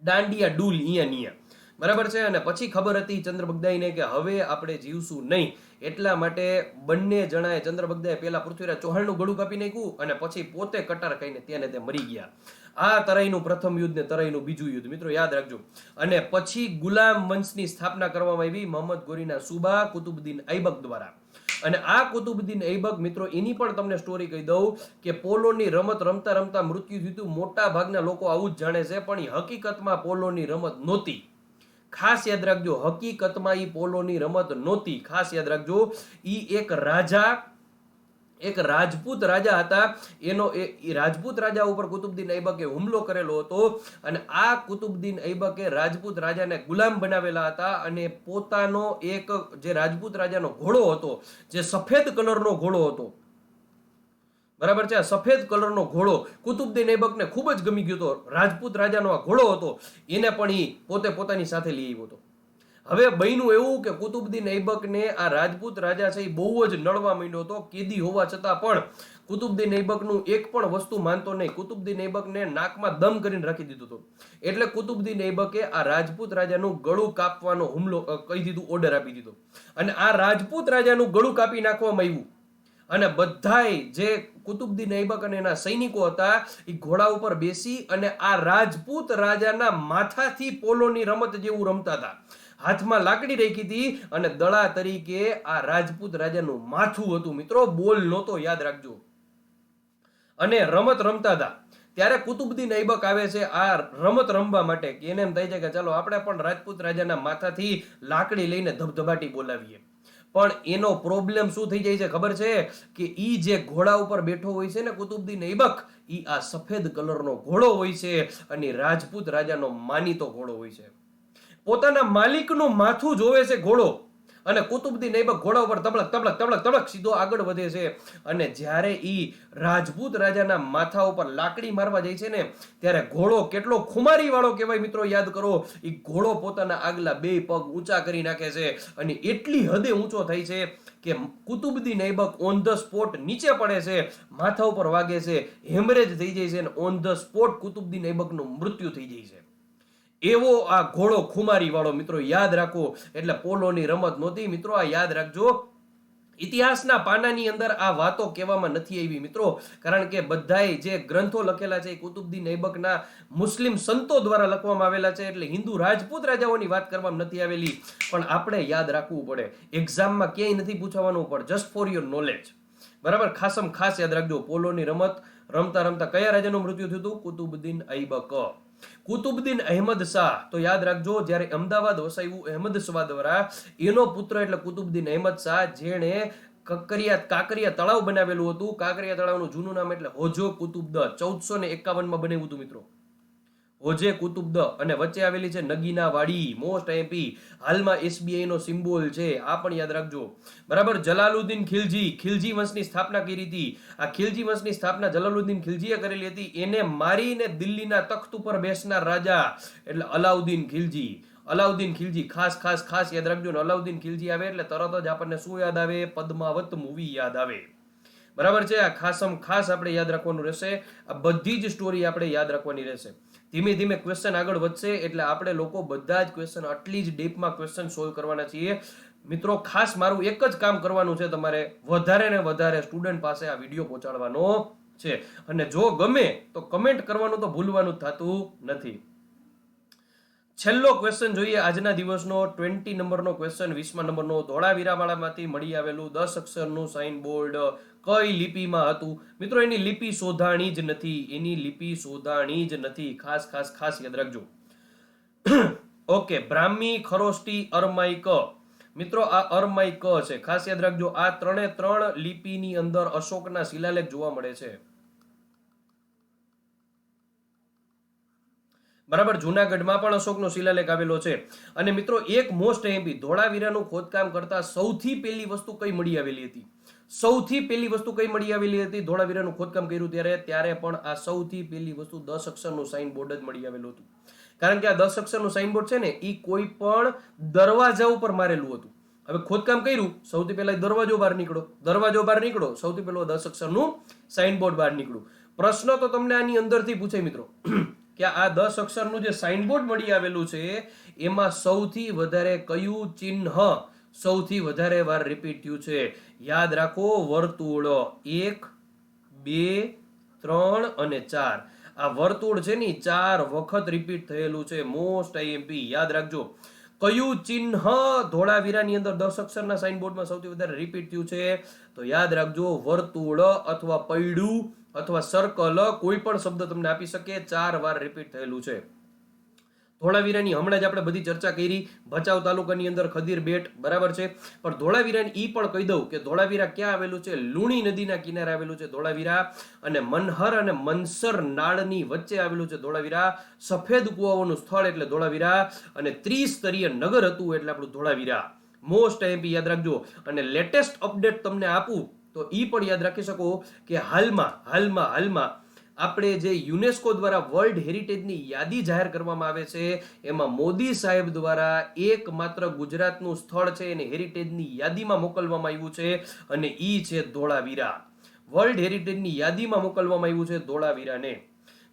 દાંડિયા ડૂલ અહીંયા. બરાબર છે. અને પછી ખબર હતી ચંદ્રબગદાઈને કે હવે આપણે જીવશું નહીં, એટલા માટે બંને જણાએ, ચંદ્રબગદાએ પેલા પૃથ્વીરાજ ચૌહાણનું ગળું કાપી નાખ્યું, અને પછી પોતે કટાર ખાઈને ત્યાં તે મરી ગયા. આ તરાઈનું પ્રથમ યુદ્ધ ને તરાઈનું બીજું યુદ્ધ, મિત્રો યાદ રાખજો. અને પછી ગુલામ વંશની સ્થાપના કરવામાં આવી મોહમ્મદ ગોરીના સુબા કુતુબુદ્દીન ઐબક દ્વારા. અને આ કુતુબુદ્દીન ઐબક, મિત્રો એની પણ તમને સ્ટોરી કહી દઉં કે પોલોની રમત રમતા રમતા મૃત્યુ થયું હતું. મોટા ભાગના લોકો આવું જ જાણે છે, પણ એ હકીકતમાં પોલોની રમત નહોતી. ખાસ યાદ રાખજો, હકીકતમાં ઈ પોલોની રમત નહોતી. ખાસ યાદ રાખજો, ઈ એક રાજા, એક રાજપૂત રાજા હતા. એનો એ રાજપૂત રાજા ઉપર કુતુબુદ્દીન ઐબકે હુમલો કરેલો હતો, અને આ કુતુબુદ્દીન ઐબકે રાજપૂત રાજાને ગુલામ બનાવેલા હતા. અને પોતાનો એક જે રાજપૂત રાજાનો ઘોડો હતો, જે સફેદ કલરનો ઘોડો હતો, બરાબર છે, સફેદ કલરનો ઘોડો કુતુબુદ્દીન ઐબકને ખૂબ જ ગમી ગયો હતો. રાજપૂત રાજાનો આ ઘોડો હતો, એને પણ ઈ પોતે પોતાની સાથે લઈ આવ્યો હતો. હવે બન્યું એવું કે કુતુબુદ્દીન ઐબકને આ રાજપૂત રાજા છે એ બહુ જ નડવા માંડ્યો હતો. કેદી હોવા છતાં પણ કુતુબુદ્દીન ઐબકનું એક પણ વસ્તુ માનતો નહીં. કુતુબુદ્દીન ઐબકને નાકમાં દમ કરીને રાખી દીધું હતું. એટલે કુતુબુદ્દીન ઐબકે આ રાજપૂત રાજાનું ગળું કાપવાનો હુમલો કહી દીધું, ઓર્ડર આપી દીધો. અને આ રાજપૂત રાજાનું ગળું કાપી નાખવામાં આવ્યું. અને બધાય જે કુતુબુદ્દીન ઐબક અને એના સૈનિકો હતા એ ઘોડા ઉપર બેસી અને આ રાજપૂત રાજાના માથાથી પોલોની રમત જેવું રમતા હતા. હાથમાં લાકડી રાખી હતી અને દડા તરીકે આ રાજપૂત રાજાનું માથું હતું. મિત્રો બોલ નહોતો, યાદ રાખજો. અને રમત રમતા હતા. ત્યારે કુતુબુદ્દીન ઐબક આવે છે આ રમત રમવા માટે, કે એને એમ થાય છે કે ચાલો આપણે પણ રાજપૂત રાજાના માથાથી લાકડી લઈને ધબધબાટી બોલાવીએ. પણ એનો પ્રોબ્લેમ શું થઈ જાય છે ખબર છે? કે ઈ જે ઘોડા ઉપર બેઠો હોય છે ને કુતુબુદ્દીન ઐબક, ઈ આ સફેદ કલરનો ઘોડો હોય છે, અને રાજપૂત રાજાનો માનીતો ઘોડો હોય છે. પોતાના માલિકનું માથું જોવે છે ઘોડો, અને કુતુબુદ્દીન ઐબક ઘોડા ઉપર તબડક તબડક તબડક તબડક સીધો આગળ વધે છે. અને જ્યારે ઈ રાજપૂત રાજાના માથા ઉપર લાકડી મારવા જાય છે ને, ત્યારે ઘોડો કેટલો ખુમારી વાળો કહેવાય મિત્રો, યાદ કરો. ઈ ઘોડો પોતાના આગલા 2 પગ ઊંચા કરી નાખે છે, અને એટલી હદે ઊંચો થાય છે કે કુતુબુદ્દીન ઐબક ઓન ધ સ્પોટ નીચે પડે છે, માથા ઉપર વાગે છે, હેમરેજ થઈ જાય છે, અને ઓન ધ સ્પોટ કુતુબુદ્દીન ઐબકનું મૃત્યુ થઈ જાય છે. એવો આ ઘોડો ખુમારી વાળો, મિત્રો યાદ રાખો. એટલે પોલોની રમત નહોતી મિત્રો, આ યાદ રાખજો. ઇતિહાસના પાનાની અંદર આ વાતો કહેવામાં નથી આવી મિત્રો, કારણ કે બધાય જે ગ્રંથો લખેલા છે એ કુતુબુદ્દીન ઐબકના મુસ્લિમ સંતો દ્વારા લખવામાં આવેલા છે. એટલે હિન્દુ રાજપૂત રાજાઓની વાત કરવામાં નથી આવેલી. પણ આપણે યાદ રાખવું પડે, એક્ઝામમાં ક્યાંય નથી પૂછવાનું, પણ જસ્ટ ફોર યોર નોલેજ, બરાબર. ખાસમ ખાસ યાદ રાખજો, પોલોની રમત રમતા રમતા કયા રાજાનું મૃત્યુ થયું હતું? કુતુબુદ્દીન ઐબક. કુતુબુદ્દીન અહેમદ શાહ, તો યાદ રાખજો, જ્યારે અમદાવાદ વસાવ્યું અહેમદ શાહ દ્વારા, એનો પુત્ર એટલે કુતુબુદ્દીન અહેમદ શાહ, જેણે કાંકરિયા તળાવ બનાવેલું હતું. કાંકરિયા તળાવનું જૂનું નામ એટલે હોજો કુતુબદ. 1451 બનાવ્યું હતું મિત્રો, હોજે કુતુબદ. અને વચ્ચે આવેલી છે નગીના વાડી, મોસ્ટ આઈએમપી. હાલમાં SBI નો સિમ્બોલ છે, આ પણ યાદ રાખજો, બરાબર. જલાલુદ્દીન ખિલજી વંશની સ્થાપના કરી હતી. આ ખિલજી વંશની સ્થાપના જલાલુદ્દીન ખિલજીએ કરેલી હતી. એને મારીને દિલ્હીના તખ્ત ઉપર બેસનાર રાજા એટલે અલાઉદ્દીન ખિલજી. અલાઉદ્દીન ખિલજી ખાસ ખાસ ખાસ યાદ રાખજો. અલાઉદ્દીન ખિલજી આવે એટલે તરત જ આપણને શું યાદ આવે? પદ્માવત મૂવી યાદ આવે. બરાબર છે. આ ખાસમ ખાસ આપણે યાદ રાખવાનું રહેશે. આ બધી જ સ્ટોરી આપણે યાદ રાખવાની રહેશે. ધીમે ધીમે ક્વેશ્ચન આગળ વધશે એટલે આપણે લોકો બધા જ ક્વેશ્ચન આટલી જ ડીપમાં ક્વેશ્ચન સોલ્વ કરવાના છીએ. મિત્રો ખાસ મારું એક જ કામ કરવાનું છે, તમારે વધારે ને વધારે સ્ટુડન્ટ પાસે આ વિડીયો પહોંચાડવાનો છે. અને જો ગમે તો કમેન્ટ કરવાનું તો ભૂલવાનું થતું નથી. છેલ્લો ક્વેશ્ચન જોઈએ આજના દિવસનો. 20 નંબરનો ક્વેશ્ચન, 20મા નંબરનો. ધોળાવીરાવાળામાંથી મળી આવેલું 10 અક્ષરનું સાઇન બોર્ડ કઈ લિપિમાં હતું? મિત્રો એની લિપિ શોધાણી જ નથી. એની લિપિ શોધાણી જ નથી. ખાસ ખાસ ખાસ યાદ રાખજો. ઓકે, બ્રાહ્મી, ખરોષ્ટી, અરમાઈ, ક. મિત્રો આ અરમાઈ ક છે. ખાસ યાદ રાખજો. આ ત્રણે ત્રણ લિપિની અંદર અશોકના શિલાલેખ જોવા મળે છે. બરાબર, જુનાગઢમાં પણ અશોકનો શિલાલેખ આવેલો છે. અને મિત્રો એક મોસ્ટ એમ્પી, ધોળાવીરાનું ખોદકામ કરતા સૌથી પહેલી વસ્તુ કઈ મળી આવેલી હતી? સૌથી પહેલી વસ્તુ કઈ મળી આવેલી હતી? ધોળાવીરાનું ખોદકામ કર્યું ત્યારે પણ આ સૌથી પહેલી વસ્તુ 10 અક્ષરનું સાઇન બોર્ડ જ મળી આવેલું હતું. કારણ કે આ 10 અક્ષરનું સાઇન બોર્ડ છે ને, એ કોઈ પણ દરવાજા ઉપર મારેલું હતું. હવે ખોદકામ કર્યું, સૌથી પહેલા દરવાજો બહાર નીકળો, સૌથી પહેલો 10 અક્ષરનું સાઇન બોર્ડ બહાર નીકળ્યું. પ્રશ્ન તો તમને આની અંદરથી પૂછાય મિત્રો કે આ 10 અક્ષરનું જે સાઇન બોર્ડ મળી આવેલું છે એમાં સૌથી વધારે કયું ચિહ્ન સૌથી વધારે વાર રિપીટ થયું છે? યાદ રાખો, વર્તુળ 1, 2, 3 અને 4. આ વર્તુળ છે ને 4 વખત રિપીટ થયેલું છે. મોસ્ટ આઈએમપી યાદ રાખજો. કયું ચિહ્ન ધોળાવીરાની અંદર 10 અક્ષરના સાઇન બોર્ડમાં સૌથી વધારે રિપીટ થયું છે? તો યાદ રાખજો, વર્તુળ અથવા પૈડું અથવા સર્કલ, કોઈ પણ શબ્દ તમને આપી શકે. 4 વાર રિપીટ થયેલું છે. ધોળાવીરાની હમણાં જ આપણે બધી ચર્ચા કરી. ભચાઉ તાલુકાની અંદર ખદીર બેટ, બરાબર છે. પણ ધોળાવીરાની ઈ પણ કહી દઉં કે ધોળાવીરા ક્યાં આવેલું છે? લુણી નદીના કિનારે આવેલું છે ધોળાવીરા. અને મનહર અને મનસર નાળની વચ્ચે આવેલું છે ધોળાવીરા. સફેદ કુવાઓનું સ્થળ એટલે ધોળાવીરા. અને ત્રિસ્તરીય નગર હતું એટલે આપણું ધોળાવીરા. મોસ્ટ એમપી યાદ રાખજો. અને લેટેસ્ટ અપડેટ તમને આપું તો ઈ પણ યાદ રાખી શકો કે હાલમાં આપણે જે યુનેસ્કો દ્વારા વર્લ્ડ હેરિટેજની યાદી જાહેર કરવામાં આવે છે એમાં મોદી સાહેબ દ્વારા એકમાત્ર ગુજરાતનું સ્થળ છે એને હેરિટેજની યાદીમાં મોકલવામાં આવ્યું છે અને ઈ છે ધોળાવીરા. વર્લ્ડ હેરિટેજની યાદીમાં મોકલવામાં આવ્યું છે ધોળાવીરાને.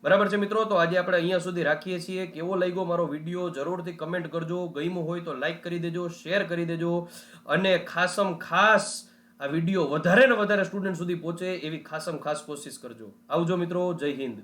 બરાબર છે મિત્રો, તો આજે આપણે અહીંયા સુધી રાખીએ છીએ. કેવો લાગ્યો મારો વિડીયો જરૂરથી કમેન્ટ કરજો. ગમ્યું હોય તો લાઈક કરી દેજો, શેર કરી દેજો અને ખાસ આ વિડીયો વધારે ને વધારે સ્ટુડન્ટ સુધી પહોંચે એવી ખાસ કોશિશ કરજો. આવજો મિત્રો, જય હિન્દ.